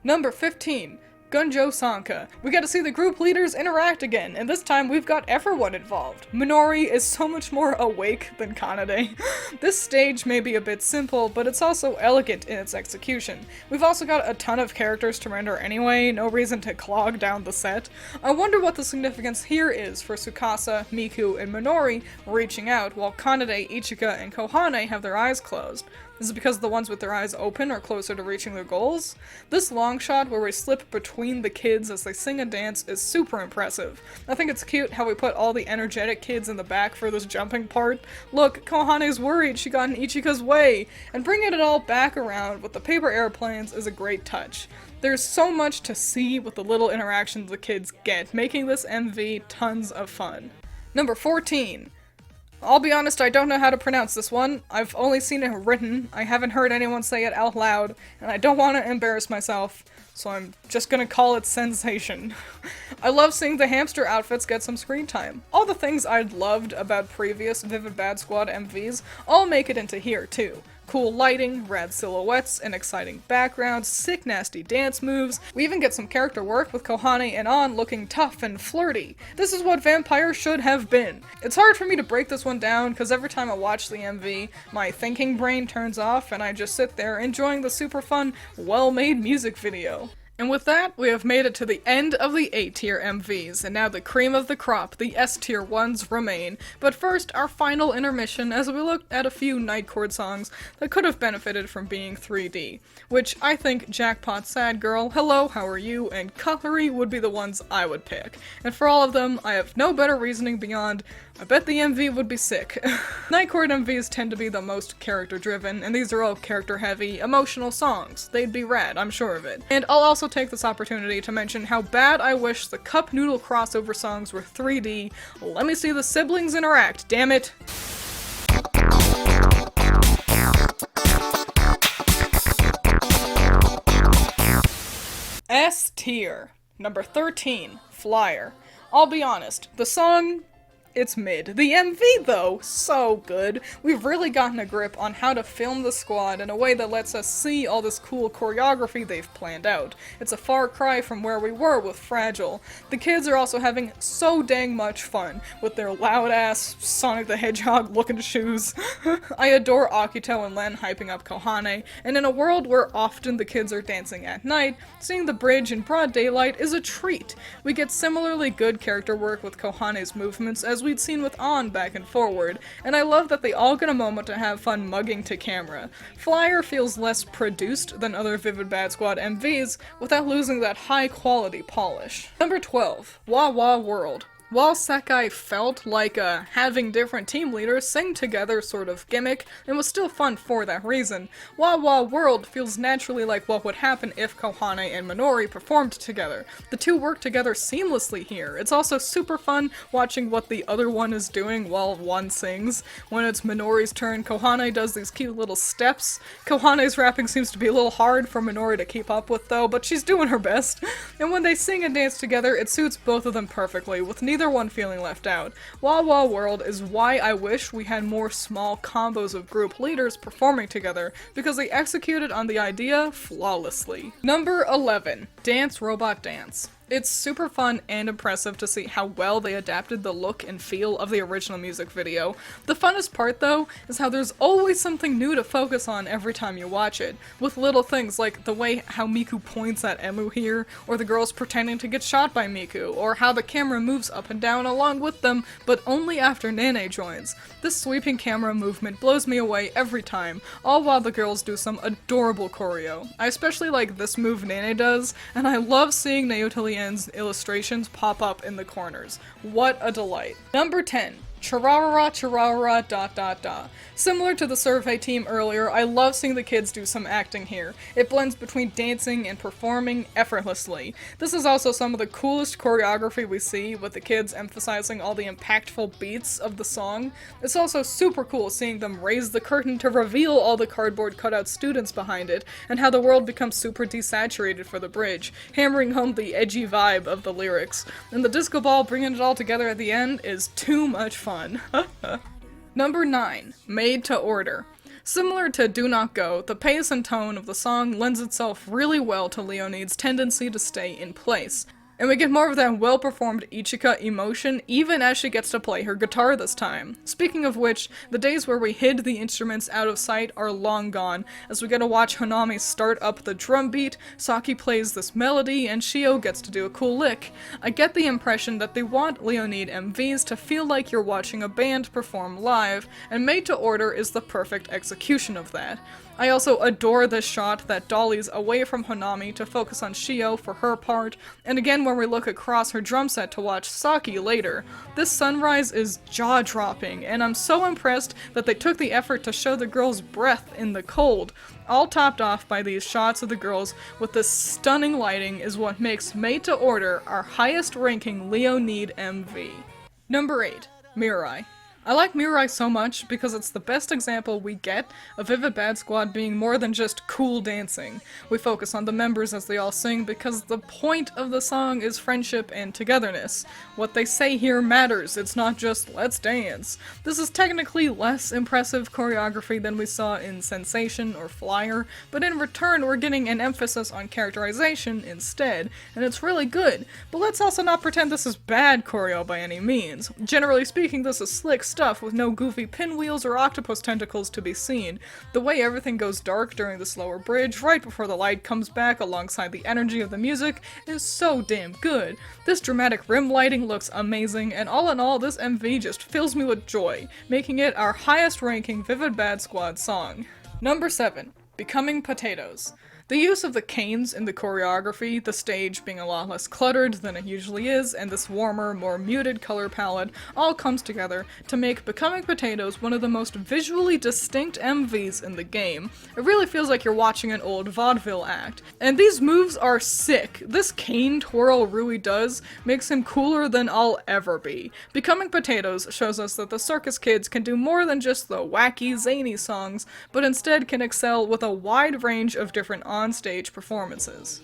Number 15. Gunjo Sanka. We get to see the group leaders interact again, and this time we've got everyone involved. Minori is so much more awake than Kanade. This stage may be a bit simple, but it's also elegant in its execution. We've also got a ton of characters to render anyway, no reason to clog down the set. I wonder what the significance here is for Tsukasa, Miku, and Minori reaching out, while Kanade, Ichika, and Kohane have their eyes closed. Is it because the ones with their eyes open are closer to reaching their goals? This long shot where we slip between the kids as they sing and dance is super impressive. I think it's cute how we put all the energetic kids in the back for this jumping part. Look, Kohane's worried she got in Ichika's way, and bringing it all back around with the paper airplanes is a great touch. There's so much to see with the little interactions the kids get, making this MV tons of fun. Number 14. I'll be honest, I don't know how to pronounce this one. I've only seen it written, I haven't heard anyone say it out loud, and I don't want to embarrass myself, so I'm just gonna call it Sensation. I love seeing the hamster outfits get some screen time. All the things I'd loved about previous Vivid Bad Squad MVs all make it into here too. Cool lighting, rad silhouettes, an exciting background, sick nasty dance moves. We even get some character work with Kohane and On looking tough and flirty. This is what Vampire should have been. It's hard for me to break this one down because every time I watch the MV, my thinking brain turns off and I just sit there enjoying the super fun, well-made music video. And with that, we have made it to the end of the A-tier MVs, and now the cream of the crop, the S-tier ones, remain. But first, our final intermission as we look at a few Nightcord songs that could have benefited from being 3D, which I think Jackpot Sad Girl, Hello, How Are You, and Cutlery would be the ones I would pick. And for all of them, I have no better reasoning beyond, I bet the MV would be sick. Nightcord MVs tend to be the most character-driven, and these are all character-heavy, emotional songs. They'd be rad, I'm sure of it. And I'll also take this opportunity to mention how bad I wish the Cup Noodle crossover songs were 3D. Let me see the siblings interact, damn it! S tier. Number 13, Flyer. I'll be honest, the song it's mid. The MV though, so good. We've really gotten a grip on how to film the squad in a way that lets us see all this cool choreography they've planned out. It's a far cry from where we were with Fragile. The kids are also having so dang much fun with their loud ass Sonic the Hedgehog looking shoes. I adore Akito and Len hyping up Kohane, and in a world where often the kids are dancing at night, seeing the bridge in broad daylight is a treat. We get similarly good character work with Kohane's movements as we'd seen with On back and forward, and I love that they all get a moment to have fun mugging to camera. Flyer feels less produced than other Vivid Bad Squad MVs without losing that high quality polish. Number 12, Wah Wah World. While Sekai felt like a having different team leaders sing together sort of gimmick, and was still fun for that reason, Wah Wah World feels naturally like what would happen if Kohane and Minori performed together. The two work together seamlessly here. It's also super fun watching what the other one is doing while one sings. When it's Minori's turn, Kohane does these cute little steps. Kohane's rapping seems to be a little hard for Minori to keep up with though, but she's doing her best. And when they sing and dance together, it suits both of them perfectly, with neither one feeling left out. Wah Wah World is why I wish we had more small combos of group leaders performing together, because they executed on the idea flawlessly. Number 11, Dance Robot Dance. It's super fun and impressive to see how well they adapted the look and feel of the original music video. The funnest part, though, is how there's always something new to focus on every time you watch it, with little things like the way how Miku points at Emu here, or the girls pretending to get shot by Miku, or how the camera moves up and down along with them, but only after Nene joins. This sweeping camera movement blows me away every time, all while the girls do some adorable choreo. I especially like this move Nene does, and I love seeing Naoto illustrations pop up in the corners. What a delight. Number 10. Chararara, chararara, ... Similar to the survey team earlier, I love seeing the kids do some acting here. It blends between dancing and performing effortlessly. This is also some of the coolest choreography we see, with the kids emphasizing all the impactful beats of the song. It's also super cool seeing them raise the curtain to reveal all the cardboard cutout students behind it, and how the world becomes super desaturated for the bridge, hammering home the edgy vibe of the lyrics. And the disco ball bringing it all together at the end is too much fun. Number 9, Made to Order. Similar to Do Not Go, the pace and tone of the song lends itself really well to Leoneed's tendency to stay in place. And we get more of that well-performed Ichika emotion even as she gets to play her guitar this time. Speaking of which, the days where we hid the instruments out of sight are long gone, as we get to watch Hanami start up the drum beat, Saki plays this melody, and Shio gets to do a cool lick. I get the impression that they want Leoneed MVs to feel like you're watching a band perform live, and Made to Order is the perfect execution of that. I also adore this shot that dollies away from Hanami to focus on Shio for her part, and again when we look across her drum set to watch Saki later. This sunrise is jaw-dropping, and I'm so impressed that they took the effort to show the girls' breath in the cold. All topped off by these shots of the girls with this stunning lighting is what makes Made to Order our highest ranking Leoneed MV. Number 8, Mirai. I like Mirai so much because it's the best example we get of Vivid Bad Squad being more than just cool dancing. We focus on the members as they all sing because the point of the song is friendship and togetherness. What they say here matters, it's not just let's dance. This is technically less impressive choreography than we saw in Sensation or Flyer, but in return we're getting an emphasis on characterization instead, and it's really good. But let's also not pretend this is bad choreo by any means. Generally speaking, this is slick stuff with no goofy pinwheels or octopus tentacles to be seen. The way everything goes dark during the slower bridge, right before the light comes back alongside the energy of the music, is so damn good. This dramatic rim lighting looks amazing, and all in all, this MV just fills me with joy, making it our highest ranking Vivid Bad Squad song. Number 7, Becoming Potatoes. The use of the canes in the choreography, the stage being a lot less cluttered than it usually is, and this warmer, more muted color palette all comes together to make Becoming Potatoes one of the most visually distinct MVs in the game. It really feels like you're watching an old vaudeville act. And these moves are sick. This cane twirl Rui does makes him cooler than I'll ever be. Becoming Potatoes shows us that the circus kids can do more than just the wacky, zany songs, but instead can excel with a wide range of different on-stage performances.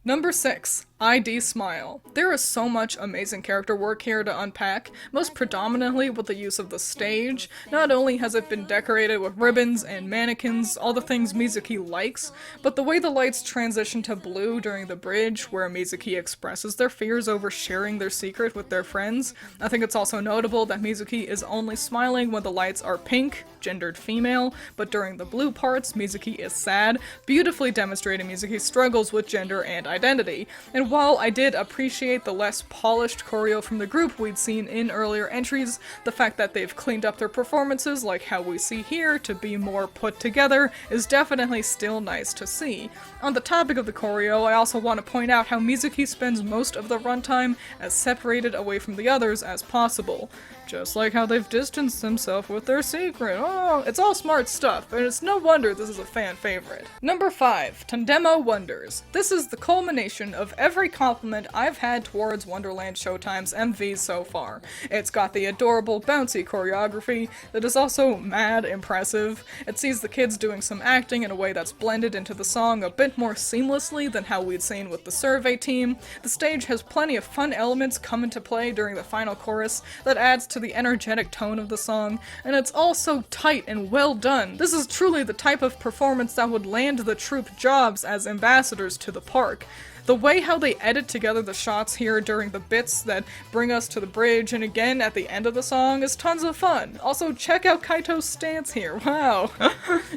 Number 6, ID Smile. There is so much amazing character work here to unpack, most predominantly with the use of the stage. Not only has it been decorated with ribbons and mannequins, all the things Mizuki likes, but the way the lights transition to blue during the bridge, where Mizuki expresses their fears over sharing their secret with their friends. I think it's also notable that Mizuki is only smiling when the lights are pink, gendered female, but during the blue parts, Mizuki is sad, beautifully demonstrating Mizuki's struggles with gender and identity. And while I did appreciate the less polished choreo from the group we'd seen in earlier entries, the fact that they've cleaned up their performances like how we see here to be more put together is definitely still nice to see. On the topic of the choreo, I also want to point out how Mizuki spends most of the runtime as separated away from the others as possible. Just like how they've distanced themselves with their secret. Oh, it's all smart stuff, and it's no wonder this is a fan favorite. Number 5, Tandemo Wonders. This is the culmination of every compliment I've had towards Wonderland Showtime's MVs so far. It's got the adorable, bouncy choreography that is also mad impressive. It sees the kids doing some acting in a way that's blended into the song a bit more seamlessly than how we'd seen with the survey team. The stage has plenty of fun elements come into play during the final chorus that adds to the energetic tone of the song, and it's all so tight and well done. This is truly the type of performance that would land the troupe jobs as ambassadors to the park. The way how they edit together the shots here during the bits that bring us to the bridge and again at the end of the song is tons of fun. Also, check out Kaito's stance here, wow.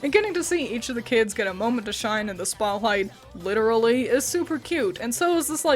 And getting to see each of the kids get a moment to shine in the spotlight, literally, is super cute, and so is this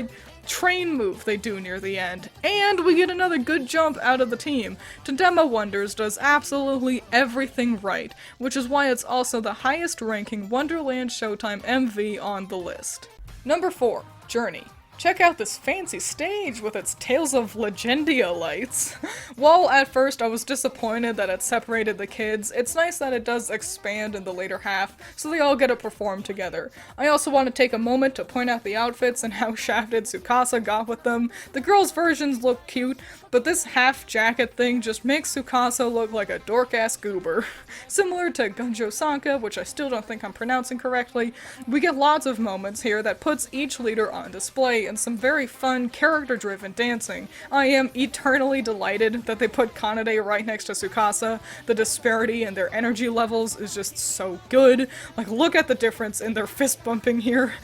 train move they do near the end. And we get another good jump out of the team. Tandemo Wonders does absolutely everything right, which is why it's also the highest ranking Wonderland Showtime MV on the list. Number 4, Journey. Check out this fancy stage with its Tales of Legendia lights. While at first I was disappointed that it separated the kids, it's nice that it does expand in the later half, so they all get to perform together. I also want to take a moment to point out the outfits and how shafted Tsukasa got with them. The girls' versions look cute, but this half jacket thing just makes Tsukasa look like a dork-ass goober. Similar to Gunjo Sanka, which I still don't think I'm pronouncing correctly, we get lots of moments here that puts each leader on display and some very fun, character-driven dancing. I am eternally delighted that they put Kanade right next to Tsukasa. The disparity in their energy levels is just so good. Look at the difference in their fist bumping here.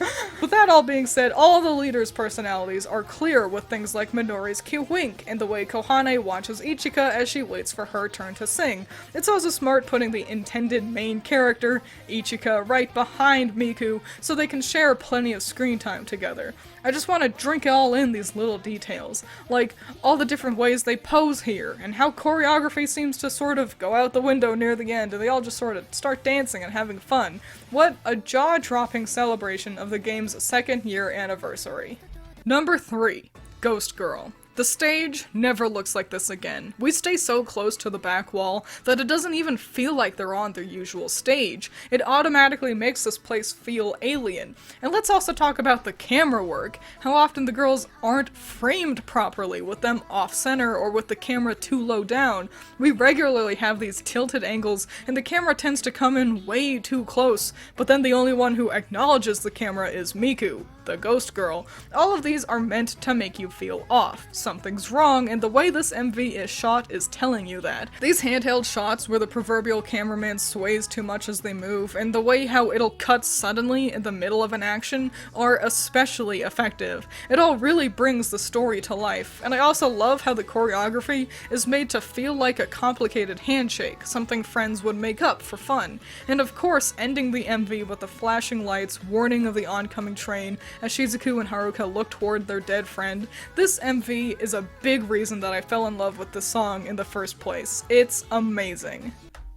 With that all being said, all the leaders' personalities are clear with things like Minori's cute wink and the way Kohane watches Ichika as she waits for her turn to sing. It's also smart putting the intended main character, Ichika, right behind Miku so they can share plenty of screen time together. I just want to drink all in these little details, like all the different ways they pose here, and how choreography seems to sort of go out the window near the end, and they all just sort of start dancing and having fun. What a jaw-dropping celebration of the game's second year anniversary. Number 3, Ghost Girl. The stage never looks like this again. We stay so close to the back wall that it doesn't even feel like they're on their usual stage. It automatically makes this place feel alien. And let's also talk about the camera work. How often the girls aren't framed properly, with them off-center or with the camera too low down. We regularly have these tilted angles and the camera tends to come in way too close, but then the only one who acknowledges the camera is Miku, the ghost girl. All of these are meant to make you feel off. Something's wrong, and the way this MV is shot is telling you that. These handheld shots where the proverbial cameraman sways too much as they move, and the way how it'll cut suddenly in the middle of an action are especially effective. It all really brings the story to life, and I also love how the choreography is made to feel like a complicated handshake, something friends would make up for fun. And of course, ending the MV with the flashing lights warning of the oncoming train as Shizuku and Haruka look toward their dead friend. This MV is a big reason that I fell in love with this song in the first place. It's amazing.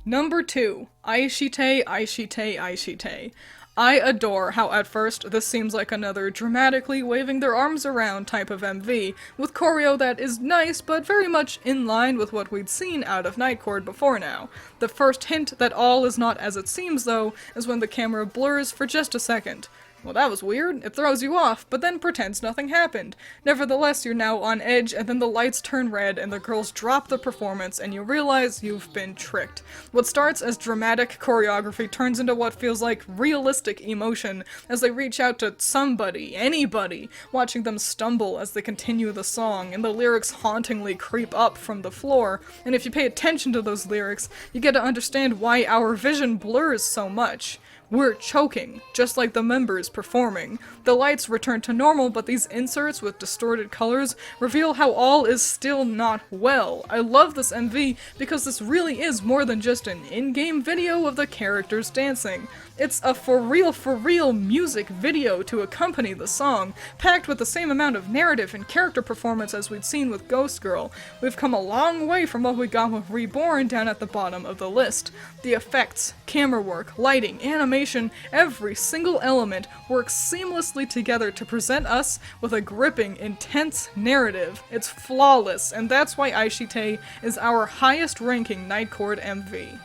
Number 2, Aishite, Aishite, Aishite. I adore how at first this seems like another dramatically waving their arms around type of MV, with choreo that is nice but very much in line with what we'd seen out of Nightcord before now. The first hint that all is not as it seems though is when the camera blurs for just a second. Well, that was weird. It throws you off, but then pretends nothing happened. Nevertheless, you're now on edge, and then the lights turn red, and the girls drop the performance, and you realize you've been tricked. What starts as dramatic choreography turns into what feels like realistic emotion as they reach out to somebody, anybody, watching them stumble as they continue the song, and the lyrics hauntingly creep up from the floor. And if you pay attention to those lyrics, you get to understand why our vision blurs so much. We're choking, just like the members performing. The lights return to normal, but these inserts with distorted colors reveal how all is still not well. I love this MV because this really is more than just an in-game video of the characters dancing. It's a for real music video to accompany the song, packed with the same amount of narrative and character performance as we'd seen with Ghost Girl. We've come a long way from what we got with Reborn down at the bottom of the list. The effects, camera work, lighting, animation, every single element works seamlessly together to present us with a gripping, intense narrative. It's flawless, and that's why Aishite is our highest ranking Nightcord MV.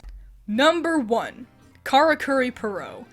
Number 1. Karakuri Perot.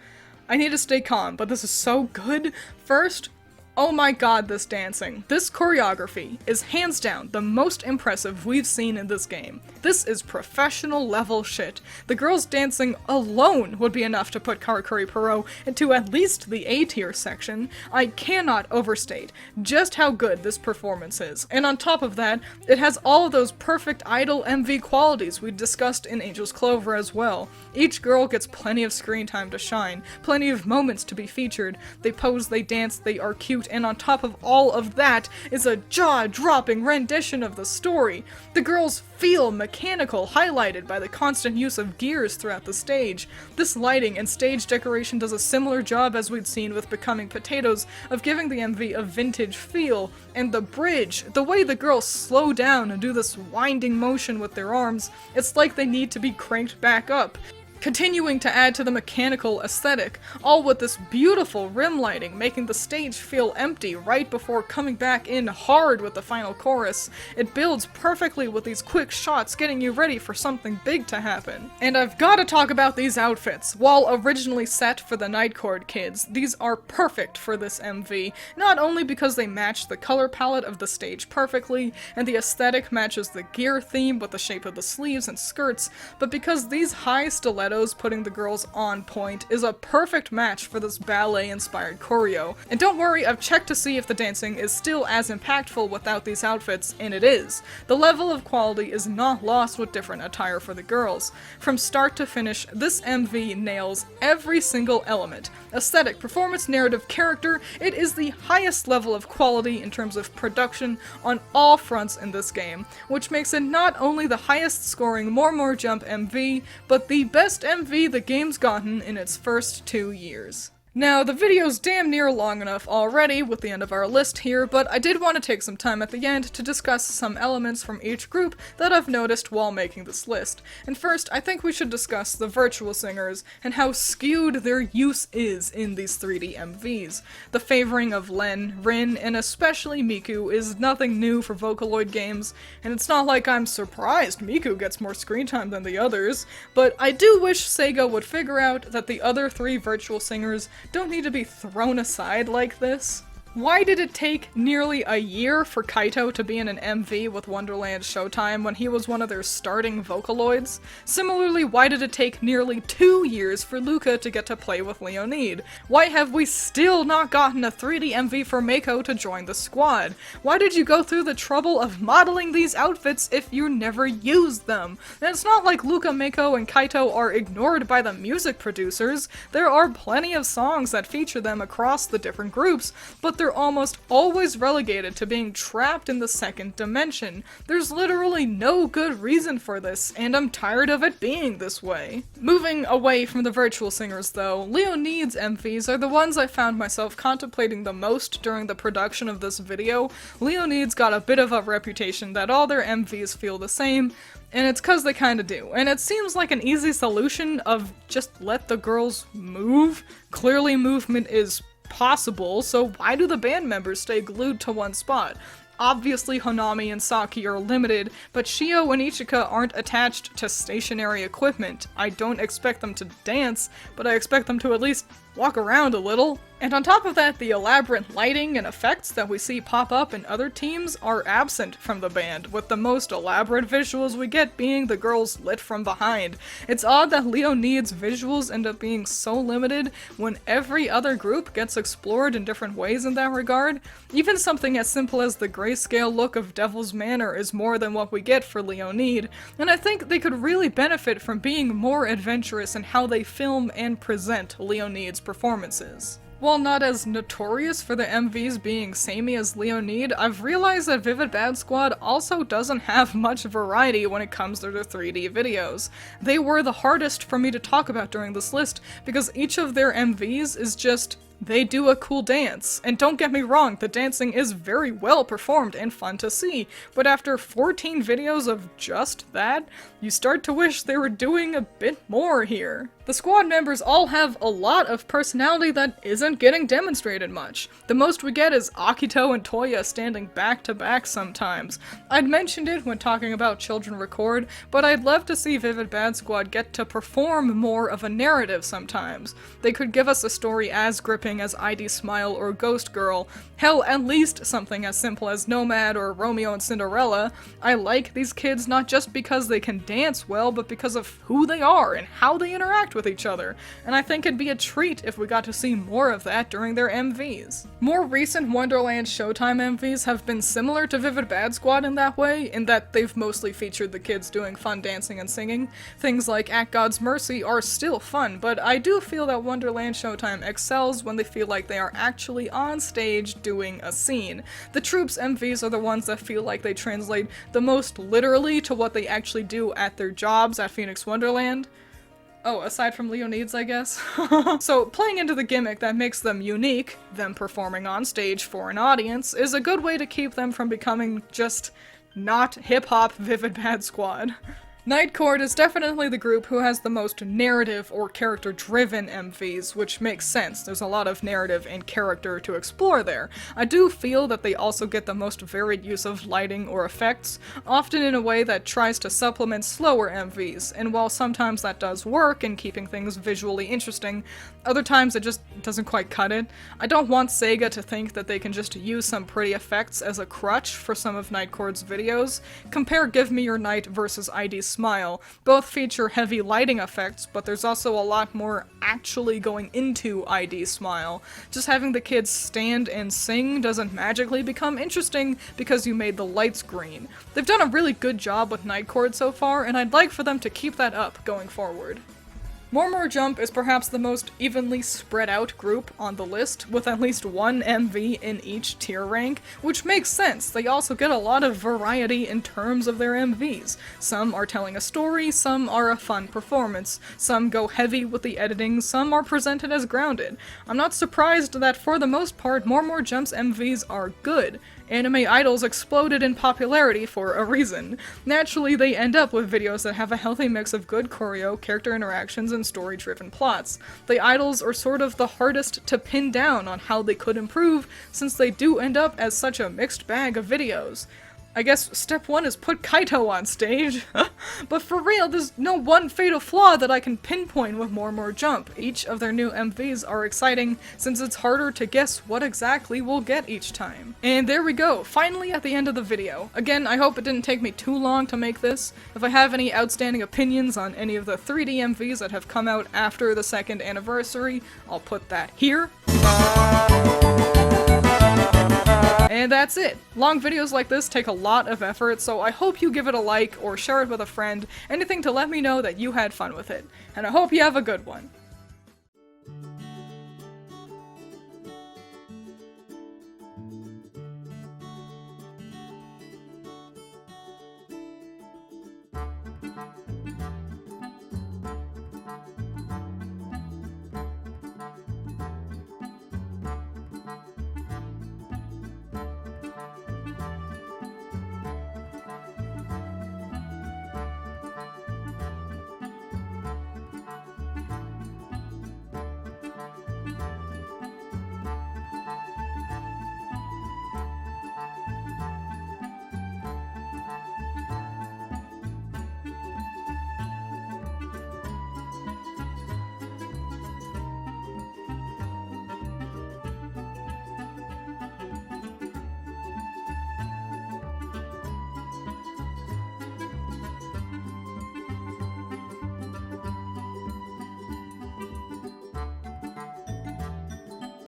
I need to stay calm, but this is so good. First, oh my god, this dancing. This choreography is hands down the most impressive we've seen in this game. This is professional level shit. The girls dancing alone would be enough to put Karakuri Perot into at least the A-tier section. I cannot overstate just how good this performance is. And on top of that, it has all of those perfect idol MV qualities we discussed in Angel's Clover as well. Each girl gets plenty of screen time to shine, plenty of moments to be featured. They pose, they dance, they are cute, and on top of all of that is a jaw-dropping rendition of the story. The girls feel mechanical, highlighted by the constant use of gears throughout the stage. This lighting and stage decoration does a similar job as we'd seen with Becoming Potatoes of giving the MV a vintage feel, and the bridge, the way the girls slow down and do this winding motion with their arms, it's like they need to be cranked back up. Continuing to add to the mechanical aesthetic, all with this beautiful rim lighting, making the stage feel empty right before coming back in hard with the final chorus. It builds perfectly with these quick shots, getting you ready for something big to happen. And I've gotta talk about these outfits. While originally set for the Nightcord kids, these are perfect for this MV, not only because they match the color palette of the stage perfectly, and the aesthetic matches the gear theme with the shape of the sleeves and skirts, but because these high stilettos putting the girls on point is a perfect match for this ballet-inspired choreo. And don't worry, I've checked to see if the dancing is still as impactful without these outfits, and it is. The level of quality is not lost with different attire for the girls. From start to finish, this MV nails every single element. Aesthetic, performance, narrative, character, it is the highest level of quality in terms of production on all fronts in this game, which makes it not only the highest scoring More Jump MV, but the best MV the game's gotten in its first 2 years. Now, the video's damn near long enough already with the end of our list here, but I did want to take some time at the end to discuss some elements from each group that I've noticed while making this list. And first, I think we should discuss the virtual singers and how skewed their use is in these 3D MVs. The favoring of Len, Rin, and especially Miku is nothing new for Vocaloid games, and it's not like I'm surprised Miku gets more screen time than the others, but I do wish Sega would figure out that the other 3 virtual singers don't need to be thrown aside like this. Why did it take nearly a year for Kaito to be in an MV with Wonderland Showtime when he was one of their starting Vocaloids? Similarly, why did it take nearly 2 years for Luca to get to play with Leoneed? Why have we still not gotten a 3D MV for Mako to join the squad? Why did you go through the trouble of modeling these outfits if you never used them? And it's not like Luca, Mako, and Kaito are ignored by the music producers. There are plenty of songs that feature them across the different groups, but they're almost always relegated to being trapped in the second dimension. There's literally no good reason for this, and I'm tired of it being this way. Moving away from the virtual singers though, Leoneed's MVs are the ones I found myself contemplating the most during the production of this video. Leoneed's got a bit of a reputation that all their MVs feel the same, and it's cause they kinda do. And it seems like an easy solution of just let the girls move. Clearly movement is possible, so why do the band members stay glued to one spot? Obviously Honami and Saki are limited, but Shio and Ichika aren't attached to stationary equipment. I don't expect them to dance, but I expect them to at least walk around a little. And on top of that, the elaborate lighting and effects that we see pop up in other teams are absent from the band, with the most elaborate visuals we get being the girls lit from behind. It's odd that Leoneed's visuals end up being so limited when every other group gets explored in different ways in that regard. Even something as simple as the grayscale look of Devil's Manor is more than what we get for Leoneed, and I think they could really benefit from being more adventurous in how they film and present Leoneed's performances. While not as notorious for the MVs being samey as Leoneed, I've realized that Vivid Bad Squad also doesn't have much variety when it comes to their 3D videos. They were the hardest for me to talk about during this list because each of their MVs is just they do a cool dance. And don't get me wrong, the dancing is very well performed and fun to see, but after 14 videos of just that, you start to wish they were doing a bit more here. The squad members all have a lot of personality that isn't getting demonstrated much. The most we get is Akito and Toya standing back to back sometimes. I'd mentioned it when talking about Children Record, but I'd love to see Vivid Bad Squad get to perform more of a narrative sometimes. They could give us a story as gripping as ID Smile or Ghost Girl. Hell, at least something as simple as Nomad or Romeo and Cinderella. I like these kids not just because they can dance well, but because of who they are and how they interact with each other, and I think it'd be a treat if we got to see more of that during their MVs. More recent Wonderland Showtime MVs have been similar to Vivid Bad Squad in that way, in that they've mostly featured the kids doing fun dancing and singing. Things like At God's Mercy are still fun, but I do feel that Wonderland Showtime excels when they feel like they are actually on stage doing a scene. The Troops MVs are the ones that feel like they translate the most literally to what they actually do at their jobs at Phoenix Wonderland. Oh, aside from Leoneed's, I guess. So, playing into the gimmick that makes them unique, them performing on stage for an audience, is a good way to keep them from becoming just not hip-hop Vivid Bad Squad. Nightcord is definitely the group who has the most narrative or character-driven MVs, which makes sense. There's a lot of narrative and character to explore there. I do feel that they also get the most varied use of lighting or effects, often in a way that tries to supplement slower MVs, and while sometimes that does work in keeping things visually interesting, other times it just doesn't quite cut it. I don't want Sega to think that they can just use some pretty effects as a crutch for some of Nightcord's videos. Compare Give Me Your Night versus ID Smile. Both feature heavy lighting effects, but there's also a lot more actually going into ID Smile. Just having the kids stand and sing doesn't magically become interesting because you made the lights green. They've done a really good job with Nightcord so far, and I'd like for them to keep that up going forward. More Jump is perhaps the most evenly spread out group on the list, with at least one MV in each tier rank, which makes sense. They also get a lot of variety in terms of their MVs. Some are telling a story, some are a fun performance, some go heavy with the editing, some are presented as grounded. I'm not surprised that for the most part, More Jump's MVs are good. Anime idols exploded in popularity for a reason. Naturally, they end up with videos that have a healthy mix of good choreo, character interactions, and story-driven plots. The idols are sort of the hardest to pin down on how they could improve, since they do end up as such a mixed bag of videos. I guess step one is put Kaito on stage. But for real, there's no one fatal flaw that I can pinpoint with More Jump. Each of their new MVs are exciting, since it's harder to guess what exactly we'll get each time. And there we go, finally at the end of the video. Again, I hope it didn't take me too long to make this. If I have any outstanding opinions on any of the 3D MVs that have come out after the 2nd anniversary, I'll put that here. And that's it. Long videos like this take a lot of effort, so I hope you give it a like or share it with a friend, anything to let me know that you had fun with it. And I hope you have a good one.